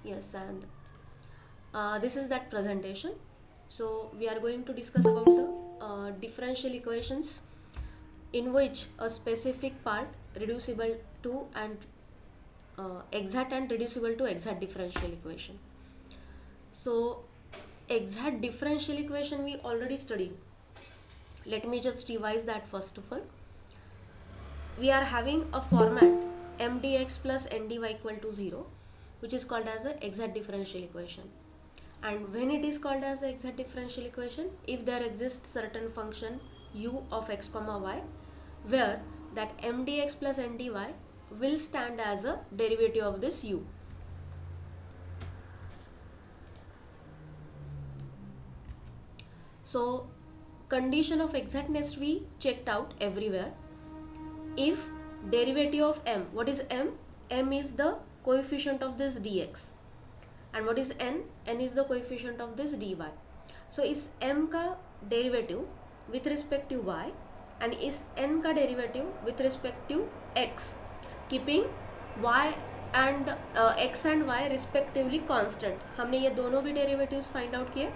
Yes, and this is that presentation. So we are going to discuss about the differential equations in which a specific part reducible to and exact and reducible to exact differential equation. So exact differential equation we already studied. Let me just revise that first of all. We are having a format mdx plus ndy equal to 0, which is called as the exact differential equation. And when it is called as the exact differential equation, if there exists certain function u of x comma y, where that mdx plus ndy will stand as a derivative of this u. So condition of exactness we checked out everywhere. If derivative of m, what is m? M is the coefficient of this dx. And what is n? N is the coefficient of this dy. So is m का derivative with respect to y and is n का derivative with respect to x, keeping y and x and y respectively constant. हमने ये दोनों भी derivatives find out किए,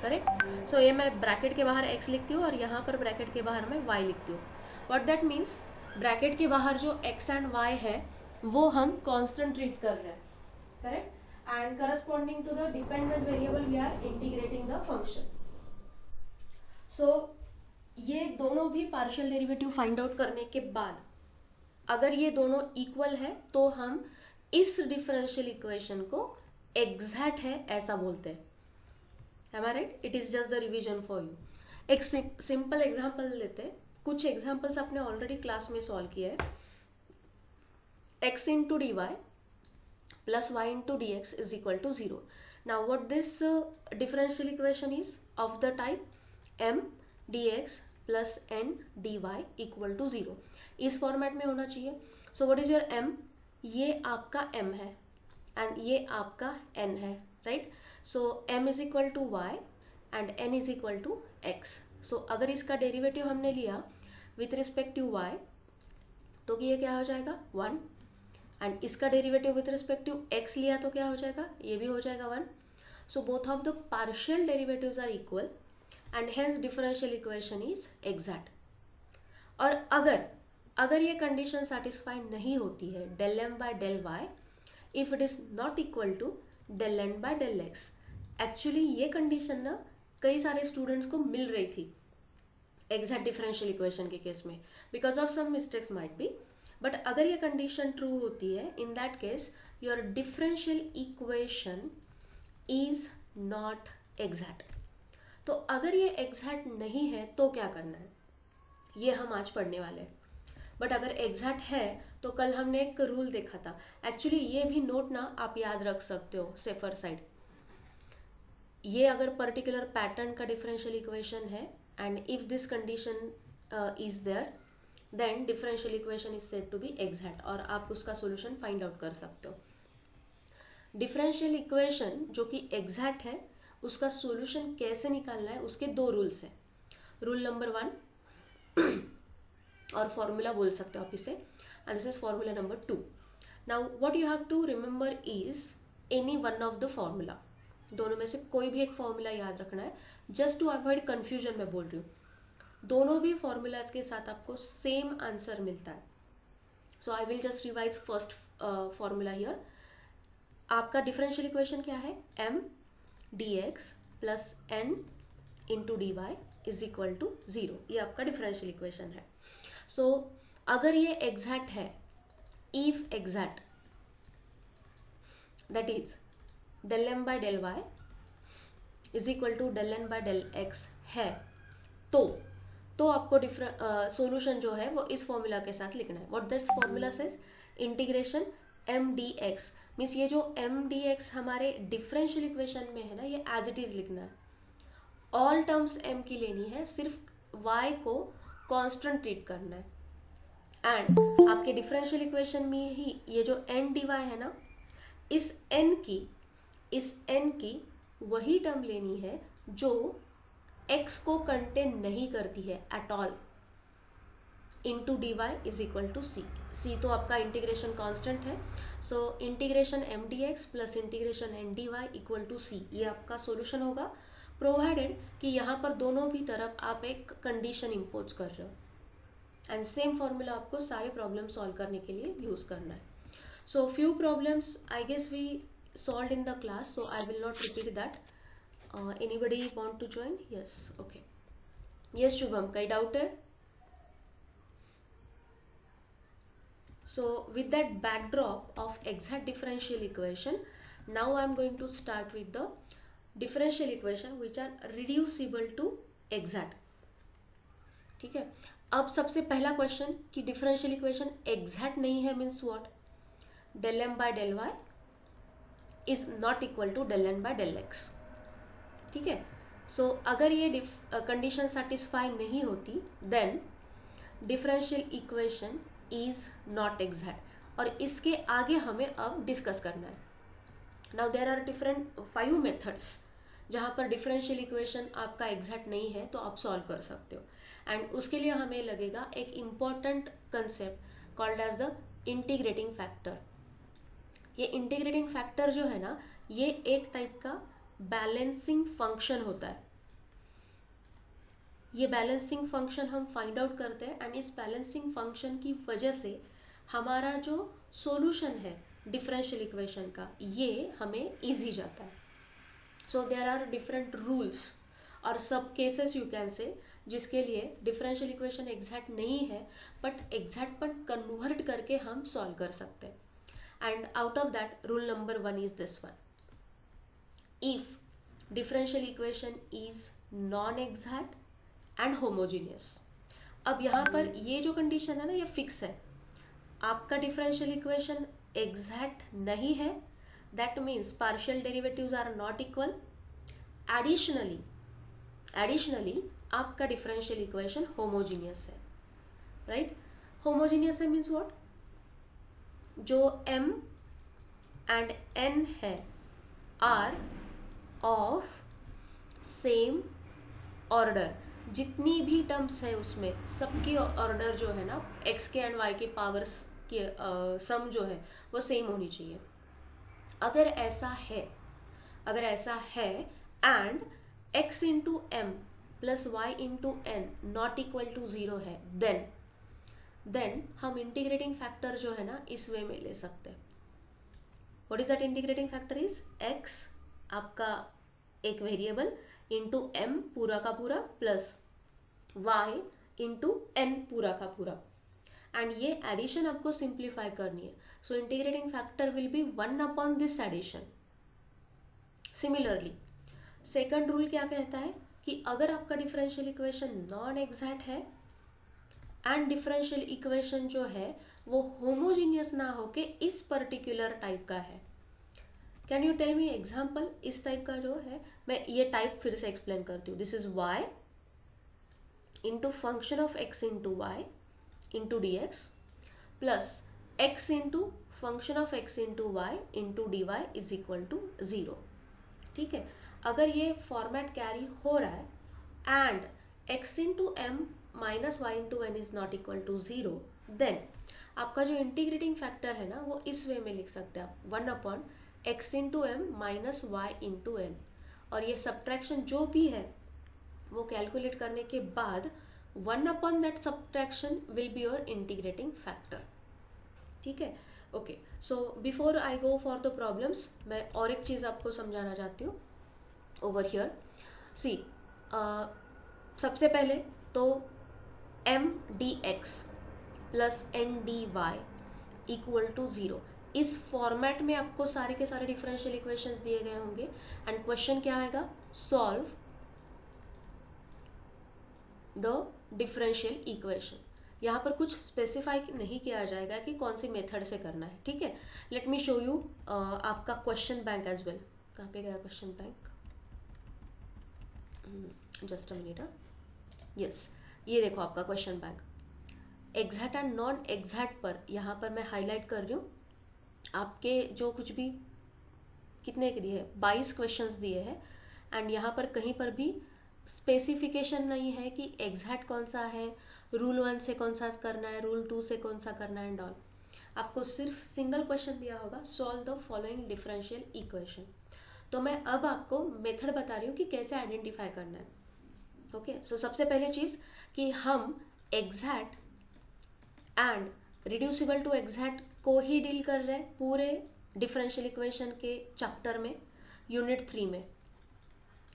correct. सो ये मैं bracket के बाहर x लिखती हूँ और यहाँ पर ब्रैकेट के बाहर मैं y लिखती हूँ. व्हाट दैट मीन्स, ब्रैकेट के बाहर जो x एंड y है वो हम कांस्टेंट ट्रीट कर रहे हैं, correct. And corresponding to the dependent variable we are integrating the function. So ये दोनों भी पार्शियल डेरिवेटिव फाइंड आउट करने के बाद अगर ये दोनों इक्वल है तो हम इस डिफरेंशियल इक्वेशन को एग्जैक्ट है ऐसा बोलते हैं. Am I right? It is just the revision for you. एक सिंपल एग्जाम्पल लेते हैं. कुछ एग्जाम्पल्स आपने ऑलरेडी क्लास में सॉल्व किया है. x into D y plus y into D x is equal to 0. Now what this differential equation is of the type m dx plus n dy equal to 0. इस format में होना चाहिए. So what is your m? ये आपका m है and ये आपका n है, right. So m is equal to y and n is equal to x. सो अगर इसका डेरिवेटिव हमने लिया विथ रिस्पेक्ट टू y तो ये क्या हो जाएगा 1, एंड इसका derivative with respect to x लिया तो क्या हो जाएगा, ये भी हो जाएगा 1. So both of the partial derivatives are equal and hence differential equation is exact. और अगर ये कंडीशन सेटिस्फाई नहीं होती है del m by del y, if it is not equal to del n by del x. Actually ये condition ना कई सारे स्टूडेंट्स को मिल रही थी एग्जैक्ट डिफरेंशियल इक्वेशन के केस में, because of some mistakes might be. But अगर ये कंडीशन ट्रू होती है, in that case your differential equation is not exact. तो अगर ये एग्जैक्ट नहीं है तो क्या करना है, ये हम आज पढ़ने वाले हैं. बट अगर एग्जैक्ट है तो कल हमने एक रूल देखा था. एक्चुअली ये भी नोट ना आप याद रख सकते हो सेफर साइड. ये अगर पर्टिकुलर पैटर्न का डिफरेंशियल इक्वेशन है and if this condition is there then differential equation is said to be exact, और आप उसका सोल्यूशन फाइंड आउट कर सकते हो. डिफरेंशियल इक्वेशन जो कि एग्जैक्ट है उसका सोल्यूशन कैसे निकालना है, उसके दो रूल्स हैं. रूल नंबर 1 और फॉर्मूला बोल सकते हो आप इसे, and this is formula number 2. Now what you have to remember is any one of the formula. दोनों में से कोई भी एक फॉर्मूला याद रखना है, जस्ट टू अवॉइड कंफ्यूजन मैं बोल रही हूँ. दोनों भी फॉर्मूलाज के साथ आपको सेम आंसर मिलता है. So I will just revise first formula here. आपका डिफरेंशियल इक्वेशन क्या है, m dx plus n into D y is equal to 0. ये आपका डिफरेंशियल इक्वेशन है. सो अगर ये एग्जैक्ट है, if exact, that is del m by del y is equal to del n by del x है, तो आपको सोल्यूशन जो है वो इस फॉर्मूला के साथ लिखना है. What that formula says, integration m dx means ये जो m dx हमारे डिफरेंशियल इक्वेशन में है ना, ये एज इट इज लिखना है. ऑल टर्म्स m की लेनी है, सिर्फ y को कांस्टेंट ट्रीट करना है. एंड आपके डिफरेंशियल इक्वेशन में ही ये जो n dy है ना, इस n की वही टर्म लेनी है जो x को कंटेन नहीं करती है at all, into dy is equal to c. C तो आपका इंटीग्रेशन कांस्टेंट है, so integration m d x plus integration n d Y equal to c, ये आपका सोल्यूशन होगा, प्रोवाइडेड कि यहाँ पर दोनों भी तरफ आप एक कंडीशन इम्पोज कर रहे हो। एंड सेम फॉर्मूला आपको सारे प्रॉब्लम सॉल्व करने के लिए यूज करना है। So few problems I guess we solved in the class, so I will not repeat that. Anybody want to join? Yes, okay. Yes Shubham, koi doubt hai? So with that backdrop of exact differential equation, now I am going to start with the differential equation which are reducible to exact. ठीक है, अब सबसे पहला question कि differential equation exact नहीं है means what, del m by del y is not equal to del n by del x। ठीक है, सो अगर ये कंडीशन सेटिस्फाई नहीं होती then differential equation is not exact, और इसके आगे हमें अब डिस्कस करना है। Now there are different 5 methods जहाँ पर डिफरेंशियल इक्वेशन आपका एग्जैक्ट नहीं है तो आप सॉल्व कर सकते हो, एंड उसके लिए हमें लगेगा एक important concept called as the integrating factor. ये इंटीग्रेटिंग फैक्टर जो है ना, ये एक टाइप का बैलेंसिंग फंक्शन होता है। ये बैलेंसिंग फंक्शन हम फाइंड आउट करते हैं, एंड इस बैलेंसिंग फंक्शन की वजह से हमारा जो सॉल्यूशन है डिफरेंशियल इक्वेशन का, ये हमें इजी जाता है। So there are different rules और सब केसेस यू कैन से जिसके लिए डिफरेंशियल इक्वेशन एग्जैक्ट नहीं है बट एग्जैक्ट पर कन्वर्ट करके हम सॉल्व कर सकते हैं। And out of that, rule number 1 is this one: if differential equation is non-exact and homogeneous। अब यहाँ पर ये जो कंडीशन है ना, ये फिक्स है। आपका डिफरेंशियल इक्वेशन एग्जैक्ट नहीं है, that means partial derivatives are not equal. Additionally आपका डिफरेंशियल इक्वेशन होमोजीनियस है, राइट? होमोजीनियस है मीन्स व्हाट, जो m एंड n है आर ऑफ सेम ऑर्डर। जितनी भी टर्म्स है उसमें सबकी ऑर्डर जो है ना, x के एंड y के पावर्स के सम जो है वो सेम होनी चाहिए। अगर ऐसा है and x into m plus y into n not equal to 0 है, देन हम इंटीग्रेटिंग फैक्टर जो है ना इस वे में ले सकते हैं। What is that integrating factor? Is x आपका एक वेरिएबल इंटू m पूरा का पूरा प्लस y इंटू n पूरा का पूरा, एंड ये एडिशन आपको सिंप्लीफाई करनी है। So integrating factor will be 1 upon this addition. Similarly second rule क्या कहता है कि अगर आपका डिफरेंशियल इक्वेशन नॉन एग्जैक्ट है एंड डिफरेंशियल इक्वेशन जो है वो होमोजीनियस ना होके इस पर्टिकुलर टाइप का है। Can you tell me example इस टाइप का जो है? मैं ये टाइप फिर से एक्सप्लेन करती हूँ। This is y into function of x into y into D x plus x into function of x into y into D y is equal to 0। ठीक है, अगर ये फॉर्मेट कैरी हो रहा है and x into m minus y into n is not equal to 0, then आपका जो integrating factor है ना वो इस वे में लिख सकते हैं आप 1 upon x into m minus y into n, और ये सब्ट्रैक्शन जो भी है वो कैलकुलेट करने के बाद 1 upon that subtraction will be your integrating factor. ठीक है, okay. So before I go for the problems, मैं और एक चीज़ आपको समझाना चाहती हूँ ओवर हियर। सी सबसे पहले तो m d x plus n d Y equal to 0, इस फॉर्मेट में आपको सारे के सारे डिफरेंशियल इक्वेशंस दिए गए होंगे, एंड क्वेश्चन क्या आएगा? Solve the differential equation. यहाँ पर कुछ स्पेसिफाई नहीं किया जाएगा कि कौन सी मेथड से करना है। ठीक है, लेट मी शो यू आपका क्वेश्चन बैंक एज वेल। कहाँ पे गया question bank? Just a minute. Yes, ये देखो आपका question bank. Exact and non exact पर यहाँ पर मैं हाईलाइट कर रही हूँ। आपके जो कुछ भी कितने के दिए हैं, 22 क्वेश्चंस दिए हैं, एंड यहाँ पर कहीं पर भी स्पेसिफिकेशन नहीं है कि एग्जैक्ट कौन सा है, रूल 1 से कौन सा करना है, रूल 2 से कौन सा करना है एंड ऑल। आपको सिर्फ सिंगल क्वेश्चन दिया होगा, solve the following differential equation. तो मैं अब आपको मेथड बता रही हूँ कि कैसे आइडेंटिफाई करना है। ओके, सो सबसे पहले चीज़ कि हम exact and reducible to exact को ही डील कर रहे हैं पूरे डिफरेंशियल इक्वेशन के चैप्टर में, यूनिट 3 में।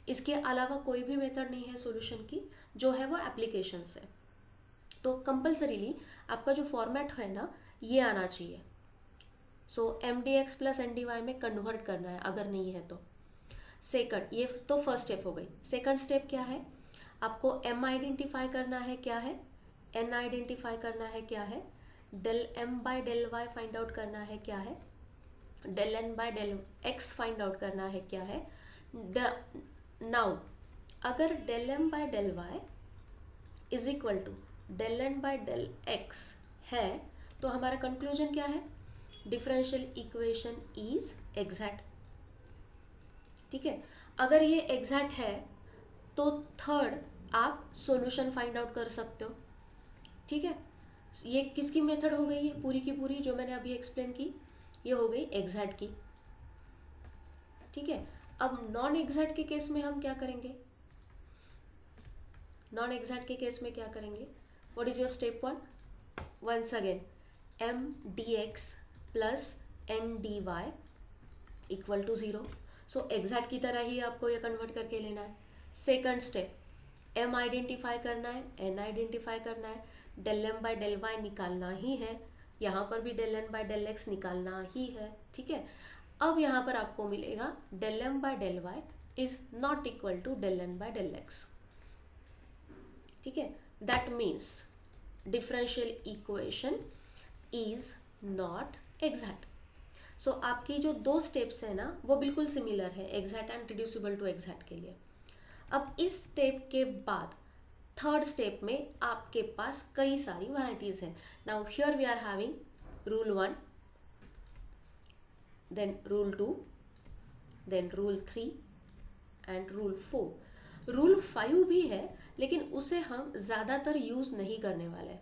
इसके अलावा कोई भी मेथड नहीं है सॉल्यूशन की, जो है वो एप्लीकेशंस है। तो कंपल्सरीली आपका जो फॉर्मेट है ना, ये आना चाहिए। सो mdx प्लस ndy में कन्वर्ट करना है अगर नहीं है तो। सेकंड, ये तो फर्स्ट स्टेप हो गई। सेकंड स्टेप क्या है, आपको m आइडेंटिफाई करना है क्या है, n आइडेंटिफाई करना है क्या है, del m by del y find out करना है क्या है, del n by del x find out करना है क्या है। नाउ अगर del m by del y is equal to del n by del x है तो हमारा कंक्लूजन क्या है, डिफरेंशियल इक्वेशन इज एग्जैक्ट। ठीक है, अगर ये एग्जैक्ट है तो थर्ड आप सॉल्यूशन फाइंड आउट कर सकते हो। ठीक है, ये किसकी मेथड हो गई है, पूरी की पूरी जो मैंने अभी एक्सप्लेन की, ये हो गई एग्जैक्ट की। ठीक है, अब नॉन एग्जैक्ट के केस में हम क्या करेंगे, नॉन एग्जैक्ट के केस में क्या करेंगे, what is your step 1, once again m dx plus n dy equal to 0। So exact की तरह ही आपको ये कन्वर्ट करके लेना है। सेकंड स्टेप, m आइडेंटिफाई करना है, n आइडेंटिफाई करना है, del m by del y निकालना ही है, यहाँ पर भी del n by del x निकालना ही है। ठीक है, अब यहाँ पर आपको मिलेगा del m by del y is not equal to del n by del x। ठीक है, that means differential equation is not exact. So आपकी जो दो स्टेप्स है ना वो बिल्कुल सिमिलर है exact and reducible to exact के लिए। अब इस स्टेप के बाद थर्ड स्टेप में आपके पास कई सारी वैरायटीज हैं। Now here we are having rule 1, then rule 2, then rule 3 and rule 4। Rule 5 भी है लेकिन उसे हम ज्यादातर यूज नहीं करने वाले,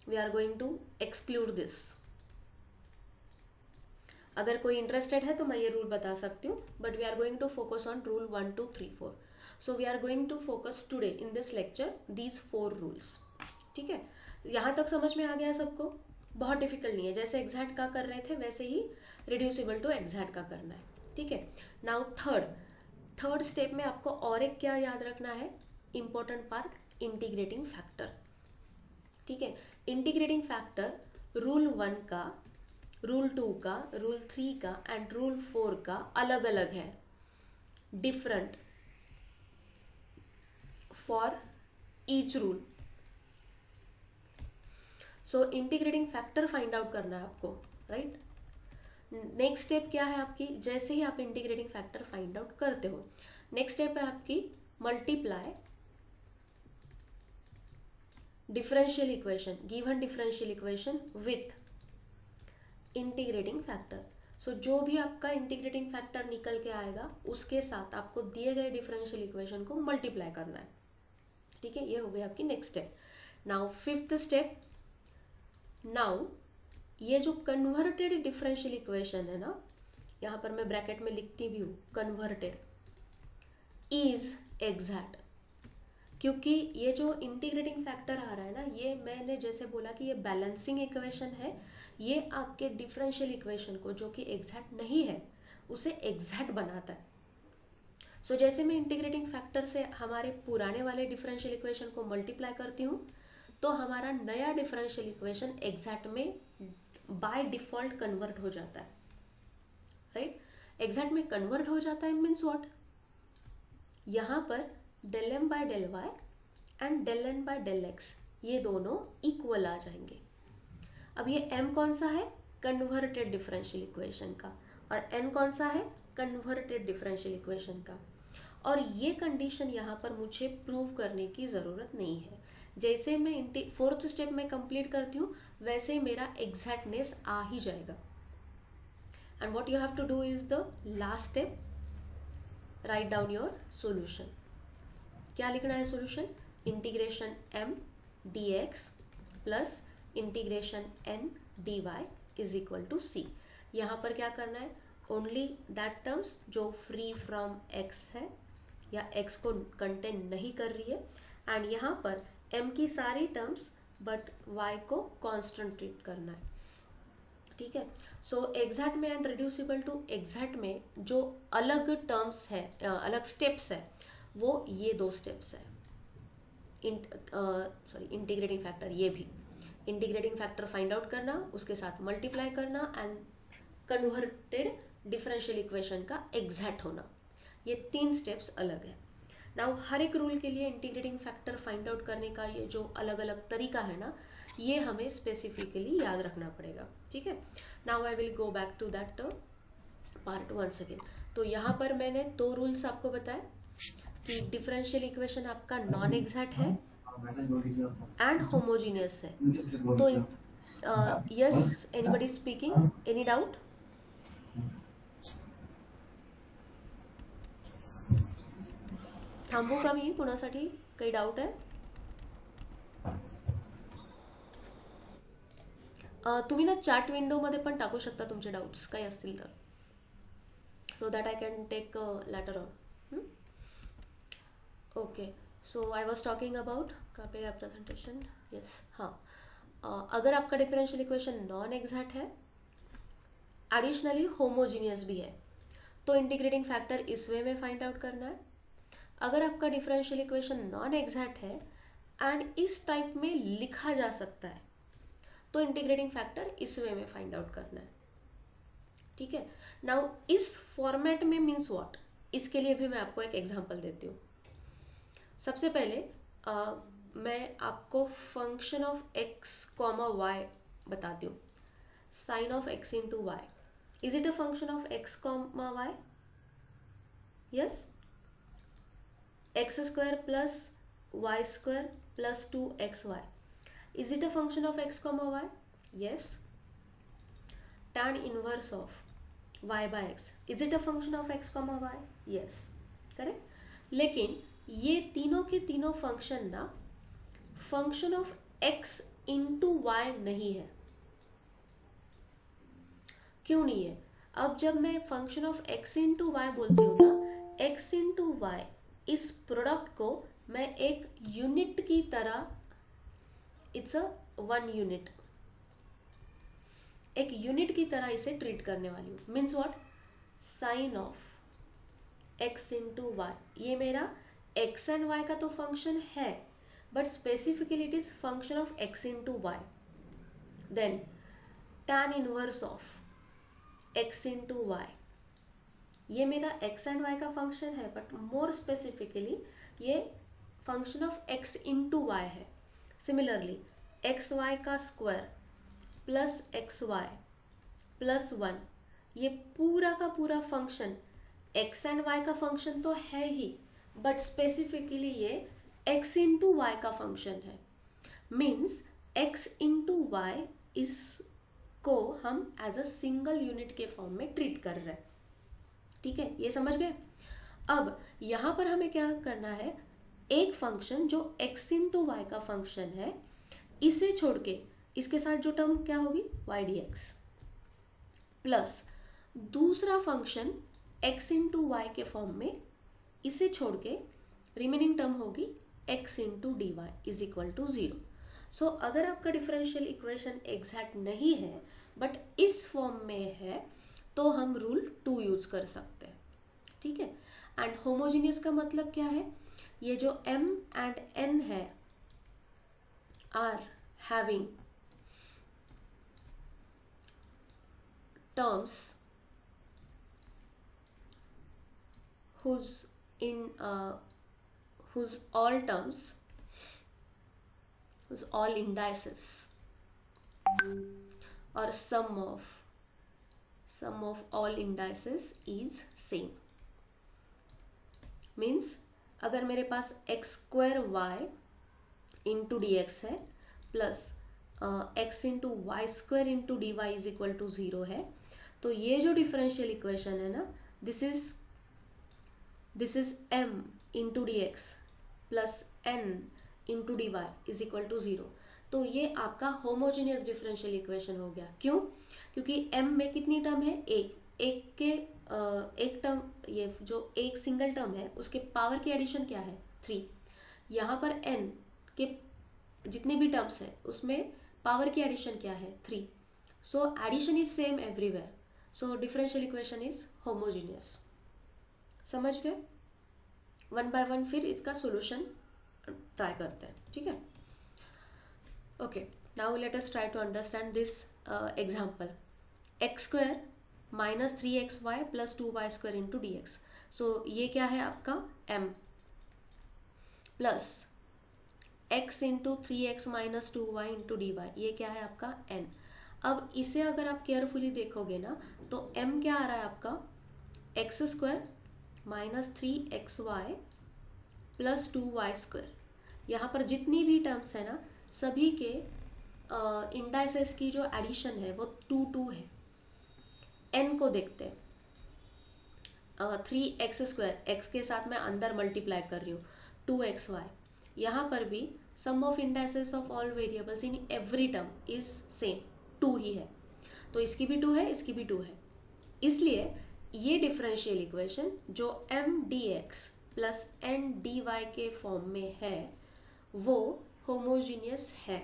we are going to exclude this. अगर कोई इंटरेस्टेड है तो मैं ये रूल बता सकती हूँ, but we are going to focus on rule 1 2 3 4। So we are going to focus today in this lecture these 4 rules. ठीक है, यहाँ तक समझ में आ गया सबको, बहुत डिफिकल्ट नहीं है, जैसे एग्जैक्ट का कर रहे थे वैसे ही रिड्यूसिबल टू एग्जैक्ट का करना है। ठीक है, नाउ थर्ड स्टेप में आपको और एक क्या याद रखना है, इंपॉर्टेंट पार्ट, इंटीग्रेटिंग फैक्टर। ठीक है, इंटीग्रेटिंग फैक्टर रूल 1 का, रूल 2 का, रूल 3 का एंड रूल 4 का अलग अलग है, different for each rule. So integrating factor find out करना है आपको, राइट। नेक्स्ट स्टेप क्या है आपकी, जैसे ही आप इंटीग्रेटिंग फैक्टर फाइंड आउट करते हो, नेक्स्ट स्टेप है आपकी multiply differential equation, given differential equation with integrating factor. So जो भी आपका इंटीग्रेटिंग फैक्टर निकल के आएगा उसके साथ आपको दिए गए डिफरेंशियल इक्वेशन को मल्टीप्लाई करना है। ठीक है, ये हो गई आपकी next step. Now fifth step, now ये जो कन्वर्टेड डिफरेंशियल इक्वेशन है ना, यहाँ पर मैं ब्रैकेट में लिखती भी हूँ कन्वर्टेड इज एग्जैक्ट, क्योंकि ये जो इंटीग्रेटिंग फैक्टर आ रहा है ना, ये मैंने जैसे बोला कि ये बैलेंसिंग इक्वेशन है, ये आपके डिफरेंशियल इक्वेशन को जो कि एग्जैक्ट नहीं है उसे एग्जैक्ट बनाता है। सो जैसे मैं इंटीग्रेटिंग फैक्टर से हमारे पुराने वाले डिफरेंशियल इक्वेशन को मल्टीप्लाई करती हूँ तो हमारा नया डिफरेंशियल इक्वेशन एग्जैक्ट में बाय डिफॉल्ट कन्वर्ट हो जाता है, राइट। एग्जैक्ट में कन्वर्ट हो जाता है मीन्स व्हाट, यहाँ पर del m by del y and del n by del x ये दोनों इक्वल आ जाएंगे। अब ये m कौन सा है, कन्वर्टेड डिफरेंशियल इक्वेशन का, और n कौन सा है, कन्वर्टेड डिफरेंशियल इक्वेशन का। और ये कंडीशन यहाँ पर मुझे प्रूव करने की ज़रूरत नहीं है, जैसे मैं फोर्थ स्टेप में कंप्लीट करती हूँ वैसे ही मेरा एग्जैक्टनेस आ ही जाएगा। And what you have to do is the last step, write down your solution. क्या लिखना है solution, integration m dx plus integration n dy is equal to c। यहाँ पर क्या करना है, ओनली दैट टर्म्स जो फ्री फ्रॉम x है या x को कंटेन नहीं कर रही है, एंड यहाँ पर m की सारी टर्म्स बट y को कांस्टेंट ट्रीट करना है। ठीक है, सो एग्जैक्ट में एंड रिड्यूसिबल टू एग्जैक्ट में जो अलग टर्म्स है, अलग स्टेप्स है, वो ये दो स्टेप्स है। इंटीग्रेटिंग फैक्टर, ये भी इंटीग्रेटिंग फैक्टर फाइंड आउट करना, उसके साथ मल्टीप्लाई करना एंड कन्वर्टेड डिफरेंशियल इक्वेशन का एग्जैक्ट होना, ये 3 स्टेप्स अलग है। नाउ हर एक रूल के लिए इंटीग्रेटिंग फैक्टर फाइंड आउट करने का ये जो अलग अलग तरीका है ना, ये हमें स्पेसिफिकली याद रखना पड़ेगा। ठीक है, now I will go back to that part once again. तो यहाँ पर मैंने 2 रूल्स आपको बताए कि डिफरेंशियल इक्वेशन आपका नॉन एग्जैक्ट है एंड होमोजीनियस है। तो yes, anybody speaking, any doubt? थांबू का मी कुणासाठी? काही डाऊट आहे? तुम्ही ना चॅट विंडोमध्ये पण टाकू शकता तुमचे डाऊट्स काही असतील तर, so that I can take later on. Okay, so I was talking about कहाँ पे गया प्रेजेंटेशन? यस, हाँ, अगर आपका डिफरेंशियल इक्वेशन नॉन एग्जैक्ट है, एडिशनली होमोजीनियस भी है, तो इंटीग्रेटिंग फैक्टर इस वे में फाइंड आउट करना है। अगर आपका डिफरेंशियल इक्वेशन नॉन एग्जैक्ट है एंड इस टाइप में लिखा जा सकता है, तो इंटीग्रेटिंग फैक्टर इस वे में फाइंड आउट करना है। ठीक है, नाउ इस फॉर्मेट में मीन्स व्हाट, इसके लिए भी मैं आपको एक एग्जांपल देती हूँ। सबसे पहले मैं आपको function of x comma y बताती हूँ। Sine of x into y, is it a function of x comma y? Yes, x square plus y square plus 2xy, is it a function of x comma y? Yes. Tan inverse of y by x, is it a function of x comma y? Yes, correct. लेकिन ये तीनों के तीनों function ना function of x into y नहीं है। क्यों नहीं है? अब जब मैं function of x into y बोलती हूँ ना, x इंटू वाई, इस प्रोडक्ट को मैं एक यूनिट की तरह, इट्स अ 1 यूनिट, एक यूनिट की तरह इसे ट्रीट करने वाली हूँ। Means what, sine of x into y, ये मेरा एक्स एंड वाई का तो फंक्शन है, but specifically it is function of x into y. Then tan inverse of x into y, ये मेरा एक्स एंड वाई का फंक्शन है, but more specifically ये function of x into y है। Similarly x y का square plus x y plus 1, ये पूरा का पूरा फंक्शन एक्स एंड वाई का फंक्शन तो है ही, बट स्पेसिफिकली ये एक्स इंटू वाई का फंक्शन है। मीन्स एक्स इंटू वाई इसको हम एज अ सिंगल यूनिट के फॉर्म में ट्रीट कर रहे हैं। ठीक है, ये समझ गए? अब यहाँ पर हमें क्या करना है, एक फंक्शन जो x इंटू वाई का फंक्शन है, इसे छोड़ के इसके साथ जो टर्म क्या होगी, y dx, प्लस दूसरा फंक्शन x इंटू वाई के फॉर्म में, इसे छोड़ के रिमेनिंग टर्म होगी x into D y is equal to 0। So अगर आपका डिफरेंशियल इक्वेशन एग्जैक्ट नहीं है बट इस फॉर्म में है, तो हम रूल 2 यूज कर सकते हैं। ठीक है, एंड होमोजीनियस का मतलब क्या है, ये जो m एंड n है are having terms whose all indices or sum of all indices is same। Means अगर मेरे पास x square y into D x है plus x into y square into D y is equal to 0 है, तो ये जो differential equation है ना, this is m into D x plus n into D y is equal to 0। तो ये आपका होमोजेनियस डिफरेंशियल इक्वेशन हो गया। क्यों? क्योंकि m में कितनी टर्म है? एक के एक टर्म, ये जो एक सिंगल टर्म है उसके पावर की एडिशन क्या है? 3। यहाँ पर n के जितने भी टर्म्स है उसमें पावर की एडिशन क्या है? 3। So addition is same everywhere, so differential equation is homogeneous. समझ गए? वन बाय वन फिर इसका सोल्यूशन ट्राई करते हैं, ठीक है? Okay, now let us try to understand this example. X square minus 3xy plus 2y square into D x. So ये क्या है आपका? m plus x into 3x minus 2y into D Y, ये क्या है आपका? n। अब इसे अगर आप केयरफुली देखोगे ना तो m क्या आ रहा है आपका? X square minus 3xy plus 2y square. यहाँ पर जितनी भी टर्म्स है ना सभी के इंडाइसेस की जो एडिशन है वो 2 है। n को देखते हैं, 3x स्क्वायर, x के साथ मैं अंदर मल्टीप्लाई कर रही हूँ, 2xy। यहाँ पर भी sum of indices of all variables in every term is same, 2 ही है। तो इसकी भी 2 है, इसकी भी 2 है। इसलिए ये डिफरेंशियल इक्वेशन जो m dx plus n dy के फॉर्म में है वो होमोजीनियस है।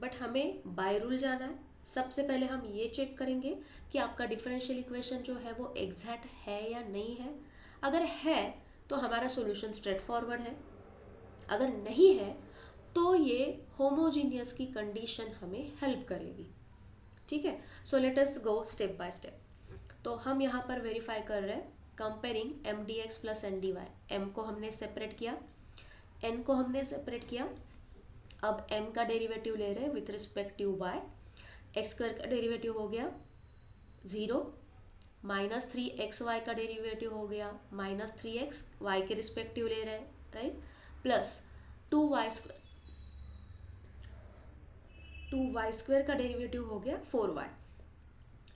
बट हमें बाय रूल जाना है। सबसे पहले हम ये चेक करेंगे कि आपका डिफरेंशियल इक्वेशन जो है वो एग्जैक्ट है या नहीं है। अगर है तो हमारा सॉल्यूशन स्ट्रेट फॉरवर्ड है, अगर नहीं है तो ये होमोजीनियस की कंडीशन हमें हेल्प करेगी, ठीक है? So let us go step by step. तो हम यहाँ पर वेरीफाई कर रहे हैं comparing m dx plus n dy। m को हमने सेपरेट किया, n को हमने सेपरेट किया। अब m का डेरिवेटिव ले रहे हैं with respect to y। X square का डेरिवेटिव हो गया 0, माइनस 3xy का डेरिवेटिव हो गया माइनस 3x, y के रिस्पेक्टिव ले रहे हैं, राइट? प्लस 2y स्क्वायर का डेरिवेटिव हो गया 4y,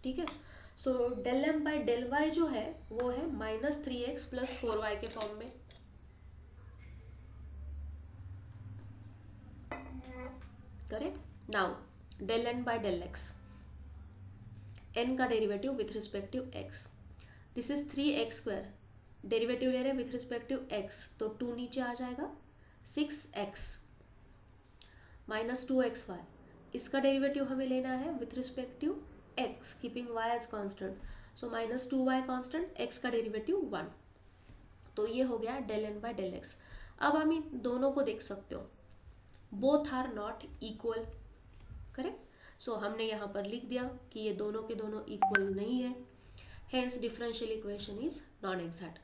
ठीक है? So del m by del y जो है वो है माइनस 3x प्लस 4y के फॉर्म में। Correct? Now del N by del x, n का derivative with respective x, this is 3x square, derivative ले रहे हैं विथ रिस्पेक्टिव एक्स, तो 2 नीचे आ जाएगा, 6x माइनस 2xy। इसका डेरिवेटिव हमें लेना है with respective x, keeping y as constant, so minus 2y constant, x का डेरिवेटिव 1। तो ये हो गया del N by del x. अब हम इन दोनों को देख सकते हो, both are not equal, correct? So हमने यहाँ पर लिख दिया कि ये दोनों के दोनों इक्वल नहीं है, hence differential equation is non exact,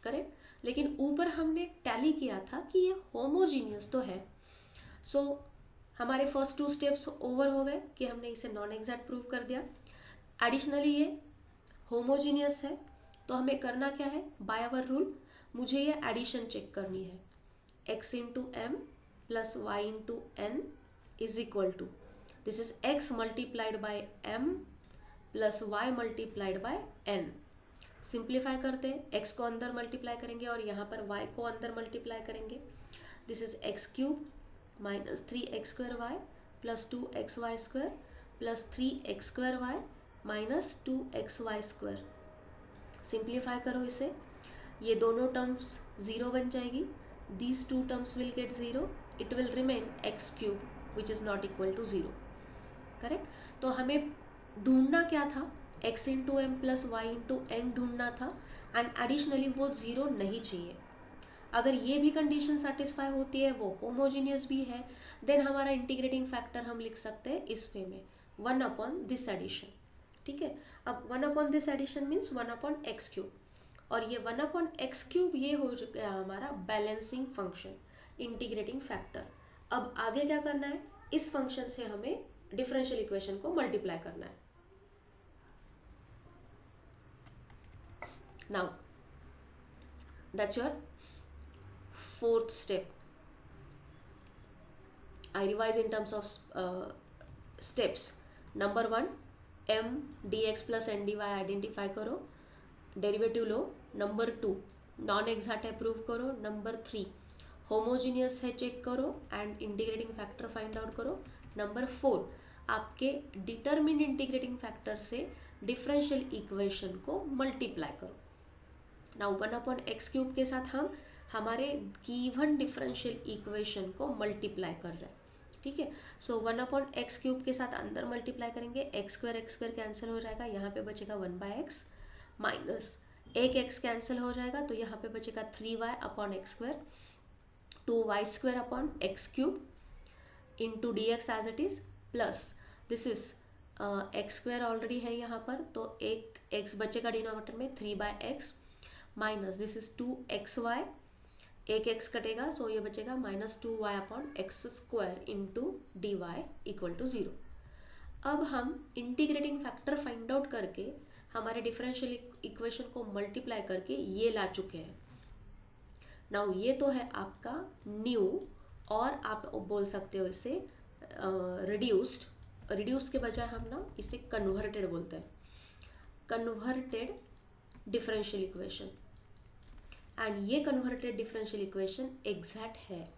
correct? लेकिन ऊपर हमने टैली किया था कि ये होमोजीनियस तो है। सो हमारे फर्स्ट 2 स्टेप्स ओवर हो गए कि हमने इसे नॉन एग्जैक्ट प्रूव कर दिया। एडिशनली ये होमोजीनियस है, तो हमें करना क्या है? बाय आवर रूल मुझे ये एडिशन चेक करनी है, x into m plus y into n is equal to, this is x multiplied by m plus y multiplied by n। Simplify करते हैं, x को अंदर मल्टीप्लाई करेंगे और यहाँ पर y को अंदर मल्टीप्लाई करेंगे। This is x cube minus 3x square y plus 2xy square plus 3x square y minus 2xy square. Simplify करो इसे, ये दोनों टर्म्स 0 बन जाएगी, these 2 terms will get 0, it will remain x cube which is not equal to 0, correct? तो हमें ढूंढना क्या था? x into m plus y into n ढूंढना था, एंड एडिशनली वो 0 नहीं चाहिए। अगर ये भी कंडीशन सेटिस्फाई होती है, वो होमोजीनियस भी है, देन हमारा इंटीग्रेटिंग फैक्टर हम लिख सकते हैं इस वे में 1 अपॉन दिस एडिशन, ठीक है? अब 1 upon this addition means 1 upon x cube, और ये 1 अपॉन एक्स क्यूब ये हो गया हमारा बैलेंसिंग फंक्शन, इंटीग्रेटिंग फैक्टर। अब आगे क्या करना है? इस फंक्शन से हमें डिफरेंशियल इक्वेशन को मल्टीप्लाई करना है। Now that's your 4th step. I revise in terms of steps. Number 1, m dx plus n dy identify करो, डेरिवेटिव लो। नंबर 2, नॉन एग्जैक्ट है प्रूव करो। नंबर 3, होमोजीनियस है चेक करो and integrating factor find out करो। Number 4, आपके determine integrating factor से differential equation को multiply करो। नाउ 1/x³ के साथ हम हमारे गिवन डिफरेंशियल इक्वेशन को मल्टीप्लाई कर रहे हैं, ठीक है। सो 1/x³ के साथ अंदर मल्टीप्लाई करेंगे, x² कैंसिल हो जाएगा, यहाँ पे बचेगा 1/x माइनस एक x कैंसिल हो जाएगा तो यहाँ पे बचेगा 3y/x², 2y²/x³ into dx as it is, plus this is x² already है यहाँ पर तो एक x बचेगा डिनोमिनेटर में 3/x minus this is 2xy, एक x कटेगा सो ये बचेगा -2y/x² into dy equal to 0। अब हम इंटीग्रेटिंग फैक्टर फाइंड आउट करके हमारे डिफरेंशियल इक्वेशन को मल्टीप्लाई करके ये ला चुके हैं। नाउ ये तो है आपका न्यू, और आप बोल सकते हो इसे रिड्यूस्ड। रिड्यूस के बजाय हम ना इसे कन्वर्टेड बोलते हैं, कन्वर्टेड डिफरेंशियल इक्वेशन। एंड ये कन्वर्टेड डिफरेंशियल इक्वेशन एग्जैक्ट है।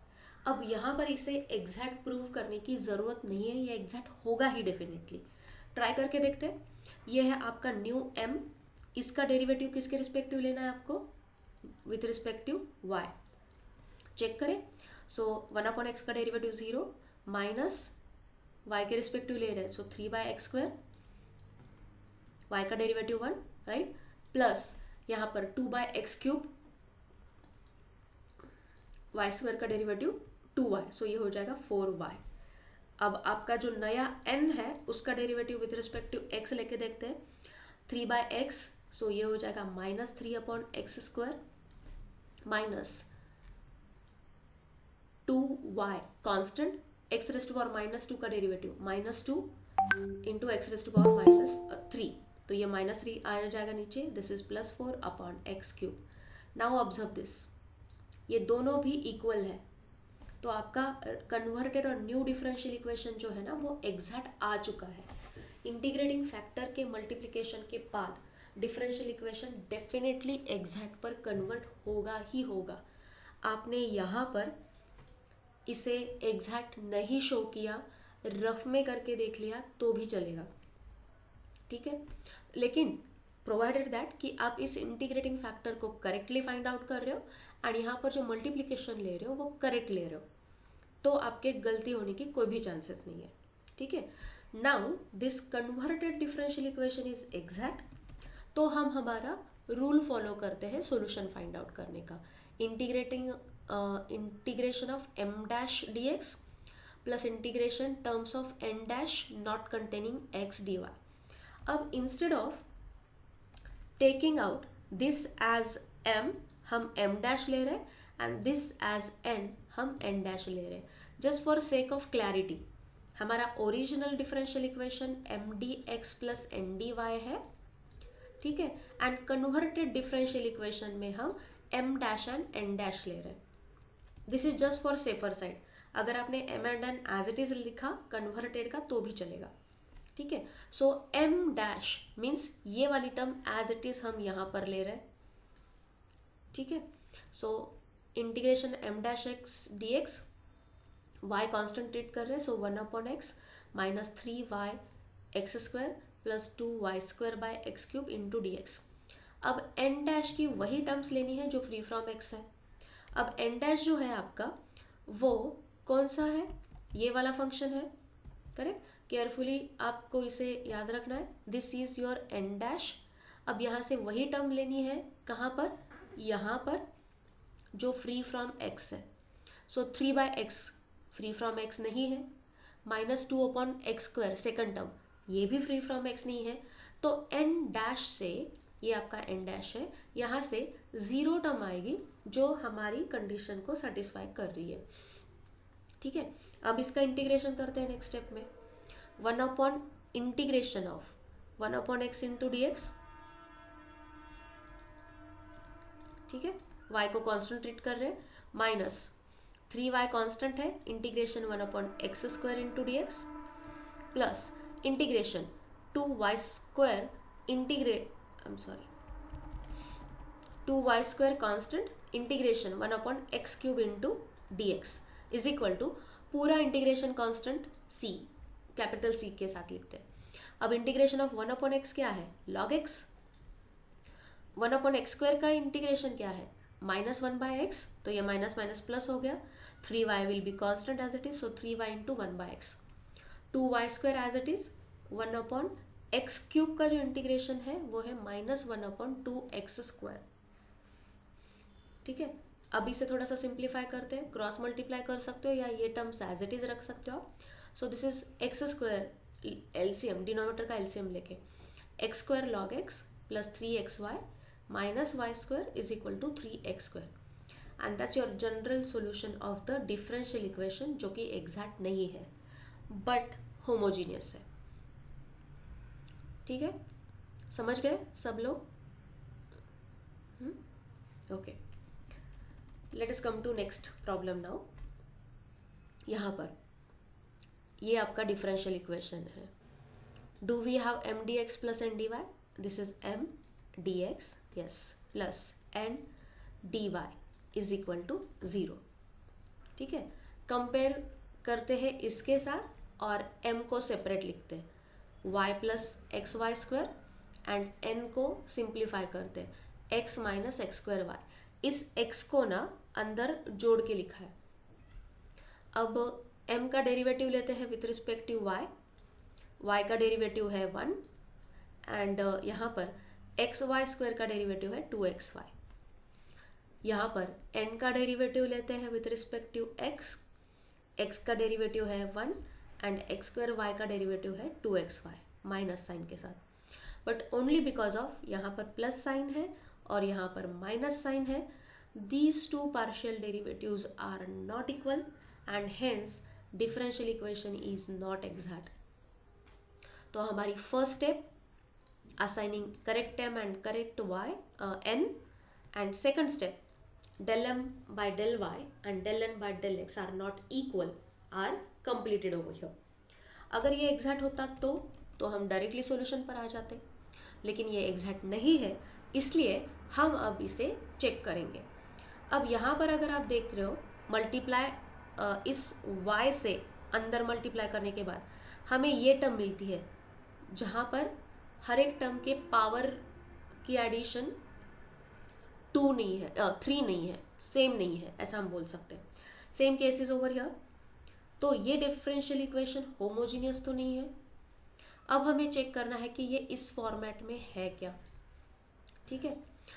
अब यहाँ पर इसे एग्जैक्ट प्रूव करने की ज़रूरत नहीं है, ये एग्जैक्ट होगा ही डेफिनेटली। ट्राई करके देखते हैं। ये है आपका न्यू m, इसका डेरिवेटिव किसके रिस्पेक्टिव लेना है आपको, विथ रिस्पेक्टिव y। चेक करें। सो 1/x का डेरिवेटिव 0 माइनस y के रिस्पेक्टिव ले रहे हैं सो 3/x², y का डेरिवेटिव 1 राइट, प्लस यहाँ पर 2/x³, y² का डेरिवेटिव 2y, सो ये हो जाएगा 4y। अब आपका जो नया n है उसका डेरिवेटिव विथ रिस्पेक्टिव x लेके देखते हैं, 3/x, सो ये हो जाएगा -3/x² minus 2y constant, x⁻² का डेरिवेटिव -2 इंटू x⁻³ तो ये -3 आ जाएगा नीचे, this is +4/x³। Now observe this, ये दोनों भी इक्वल है तो आपका कन्वर्टेड और न्यू डिफरेंशियल इक्वेशन जो है ना वो एग्जैक्ट आ चुका है। इंटीग्रेटिंग फैक्टर के मल्टीप्लिकेशन के बाद डिफरेंशियल इक्वेशन डेफिनेटली एग्जैक्ट पर कन्वर्ट होगा ही होगा। आपने यहाँ पर इसे एग्जैक्ट नहीं शो किया, रफ में करके देख लिया तो भी चलेगा, ठीक है। लेकिन प्रोवाइडेड दैट कि आप इस इंटीग्रेटिंग फैक्टर को करेक्टली फाइंड आउट कर रहे हो एंड यहाँ पर जो मल्टीप्लिकेशन ले रहे हो वो करेक्ट ले रहे हो, तो आपके गलती होने की कोई भी चांसेस नहीं है, ठीक है। Now this converted differential equation is exact, तो हम हमारा रूल फॉलो करते हैं सॉल्यूशन फाइंड आउट करने का। Integration of m dash dx plus integration terms of n dash not containing x dy। अब instead of taking out this as m, हम m dash ले रहे हैं एंड दिस एज n, हम n dash ले रहे हैं। Just for sake of clarity, हमारा original differential equation m dx plus n dy है, ठीक है, एंड कन्वर्टेड डिफरेंशियल इक्वेशन में हम m dash and n dash ले रहे हैं। This is just for safer side. अगर आपने m and n as it is लिखा कन्वर्टेड का तो भी चलेगा, ठीक है। सो m डैश मीन्स ये वाली टर्म एज इट इज हम यहाँ पर ले रहे हैं, ठीक है। So integration m dash x dx, y constant treat कर रहे हैं, सो 1/x minus 3y/x² plus 2y²/x³ into dx। अब n डैश की वही टर्म्स लेनी है जो फ्री फ्रॉम x है। अब n डैश जो है आपका वो कौन सा है, ये वाला फंक्शन है, करेक्ट। केयरफुली आपको इसे याद रखना है, this is your n dash. अब यहाँ से वही टर्म लेनी है, कहाँ पर, यहाँ पर जो फ्री फ्रॉम x है। सो 3/x फ्री फ्रॉम x नहीं है, -2/x² सेकंड टर्म ये भी फ्री फ्रॉम x नहीं है, तो n डैश से, ये आपका n डैश है, यहाँ से 0 टर्म आएगी जो हमारी कंडीशन को सेटिस्फाई कर रही है, ठीक है। अब इसका इंटीग्रेशन करते हैं नेक्स्ट स्टेप में, 1/इंटीग्रेशन ऑफ 1/x इंटू dx, ठीक है, y को कांस्टेंट ट्रीट कर रहे हैं, माइनस 3y कांस्टेंट है, integration 1/x² into dx plus integration 2y²2y² constant integration 1/x³ into dx is equal to पूरा integration constant c, capital C के साथ लिखते हैं. अब इंटीग्रेशन ऑफ 1 अपॉन एक्स क्या है? log x. 1 upon x square का इंटीग्रेशन क्या है? -1/x, तो ये माइनस माइनस प्लस हो गया. 3y will be constant as it is, so 3y into 1/x. 2y square as it is. 1 upon x cube का जो इंटीग्रेशन है वो है -1 अपॉन 2x स्क्वायर. ठीक है, अब इसे थोड़ा सा सिंप्लीफाई करते हैं. क्रॉस मल्टीप्लाई कर सकते हो या ये टर्म्स एज इट इज रख सकते हो. So this is x square, LCM, denominator का एलसीएम लेके, x square log x plus 3xy minus y square is equal to 3x square. And that's your general solution of the differential equation, जो कि exact नहीं है but homogeneous है. ठीक है, समझ गए सब लोग? Okay, let us come to next problem now. यहाँ पर ये आपका डिफरेंशियल इक्वेशन है. Do we have m d x plus n d y? This is m d x, yes, plus n d y is equal to 0. ठीक है, compare करते हैं इसके साथ और m को सेपरेट लिखते हैं, y plus x y square, and n को सिंप्लीफाई करते हैं, x minus x square y. इस x को ना अंदर जोड़ के लिखा है. अब m का डेरिवेटिव लेते हैं विथ रिस्पेक्ट टू y का डेरिवेटिव है 1, एंड यहाँ पर एक्स वाई स्क्वायर का डेरिवेटिव है 2xy. यहाँ पर n का डेरिवेटिव लेते हैं विथ रिस्पेक्ट टू x का डेरिवेटिव है 1, एंड एक्स स्क्वायर y का डेरिवेटिव है 2xy माइनस साइन के साथ. बट ओनली बिकॉज ऑफ यहाँ पर प्लस साइन है और यहाँ पर माइनस साइन है, these two partial derivatives are not equal and hence differential equation is not exact. तो हमारी first step assigning correct m and correct y n, and second step del m by del y and del n by del x are not equal are completed over here. अगर ये exact होता तो हम directly solution पर आ जाते, लेकिन ये exact नहीं है, इसलिए हम अब इसे चेक करेंगे. अब यहाँ पर अगर आप देख रहे हो, मल्टीप्लाई इस y से अंदर मल्टीप्लाई करने के बाद हमें ये टर्म मिलती है जहाँ पर हर एक टर्म के पावर की एडिशन 2 नहीं है, 3 नहीं है, सेम नहीं है, ऐसा हम बोल सकते हैं. Same cases over here. तो ये डिफरेंशियल इक्वेशन होमोजीनियस तो नहीं है. अब हमें चेक करना है कि ये इस फॉर्मेट में है क्या. ठीक है,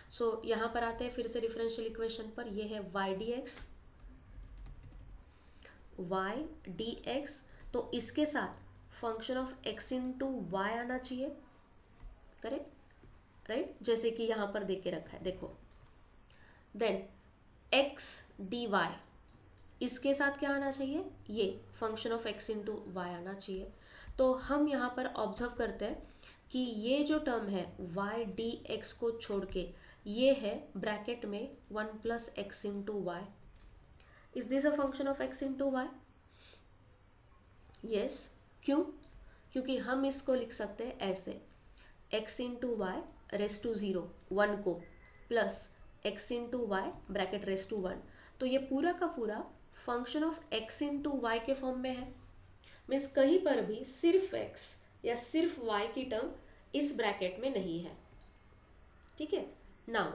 सो यहाँ पर आते हैं फिर से डिफरेंशियल इक्वेशन पर. ये है y dx, तो इसके साथ function of x into y आना चाहिए. करेक्ट, राइट, जैसे कि यहाँ पर देख के रखा है, देखो. देन x dy, इसके साथ क्या आना चाहिए? ये function of x into y आना चाहिए. तो हम यहाँ पर ऑब्जर्व करते हैं कि ये जो टर्म है y dx को छोड़ के ये है ब्रैकेट में 1 plus x into y. Is this a function of x into y? Yes. क्यों? क्योंकि हम इसको लिख सकते हैं ऐसे, x into y raise to 0, 1 को, plus x into y bracket raise to 1. तो ये पूरा का पूरा function of x into y के फॉर्म में है. मीन्स कहीं पर भी सिर्फ x या सिर्फ y की टर्म इस ब्रैकेट में नहीं है. ठीक है, नाउ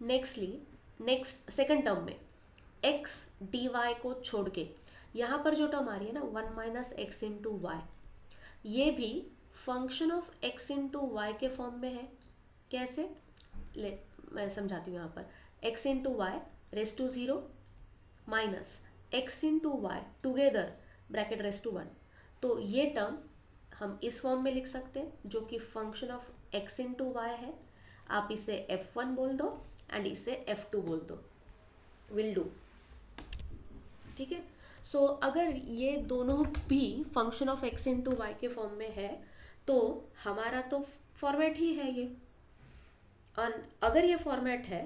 नेक्स्ट सेकंड टर्म में x dy को छोड़ के यहाँ पर जो टर्म आ रही है ना 1 माइनस एक्स इंटू वाई, ये भी function of x into y के फॉर्म में है. कैसे? मैं समझाती हूँ. यहाँ पर x into y raise to 0 minus x into y together bracket raise to 1. तो ये टर्म हम इस फॉर्म में लिख सकते हैं जो कि function of x into y है. आप इसे f1 बोल दो एंड इसे f2 बोल दो, विल डू. ठीक है, सो अगर ये दोनों भी function of x into y के फॉर्म में है तो हमारा तो फॉर्मेट ही है ये. और अगर ये फॉर्मेट है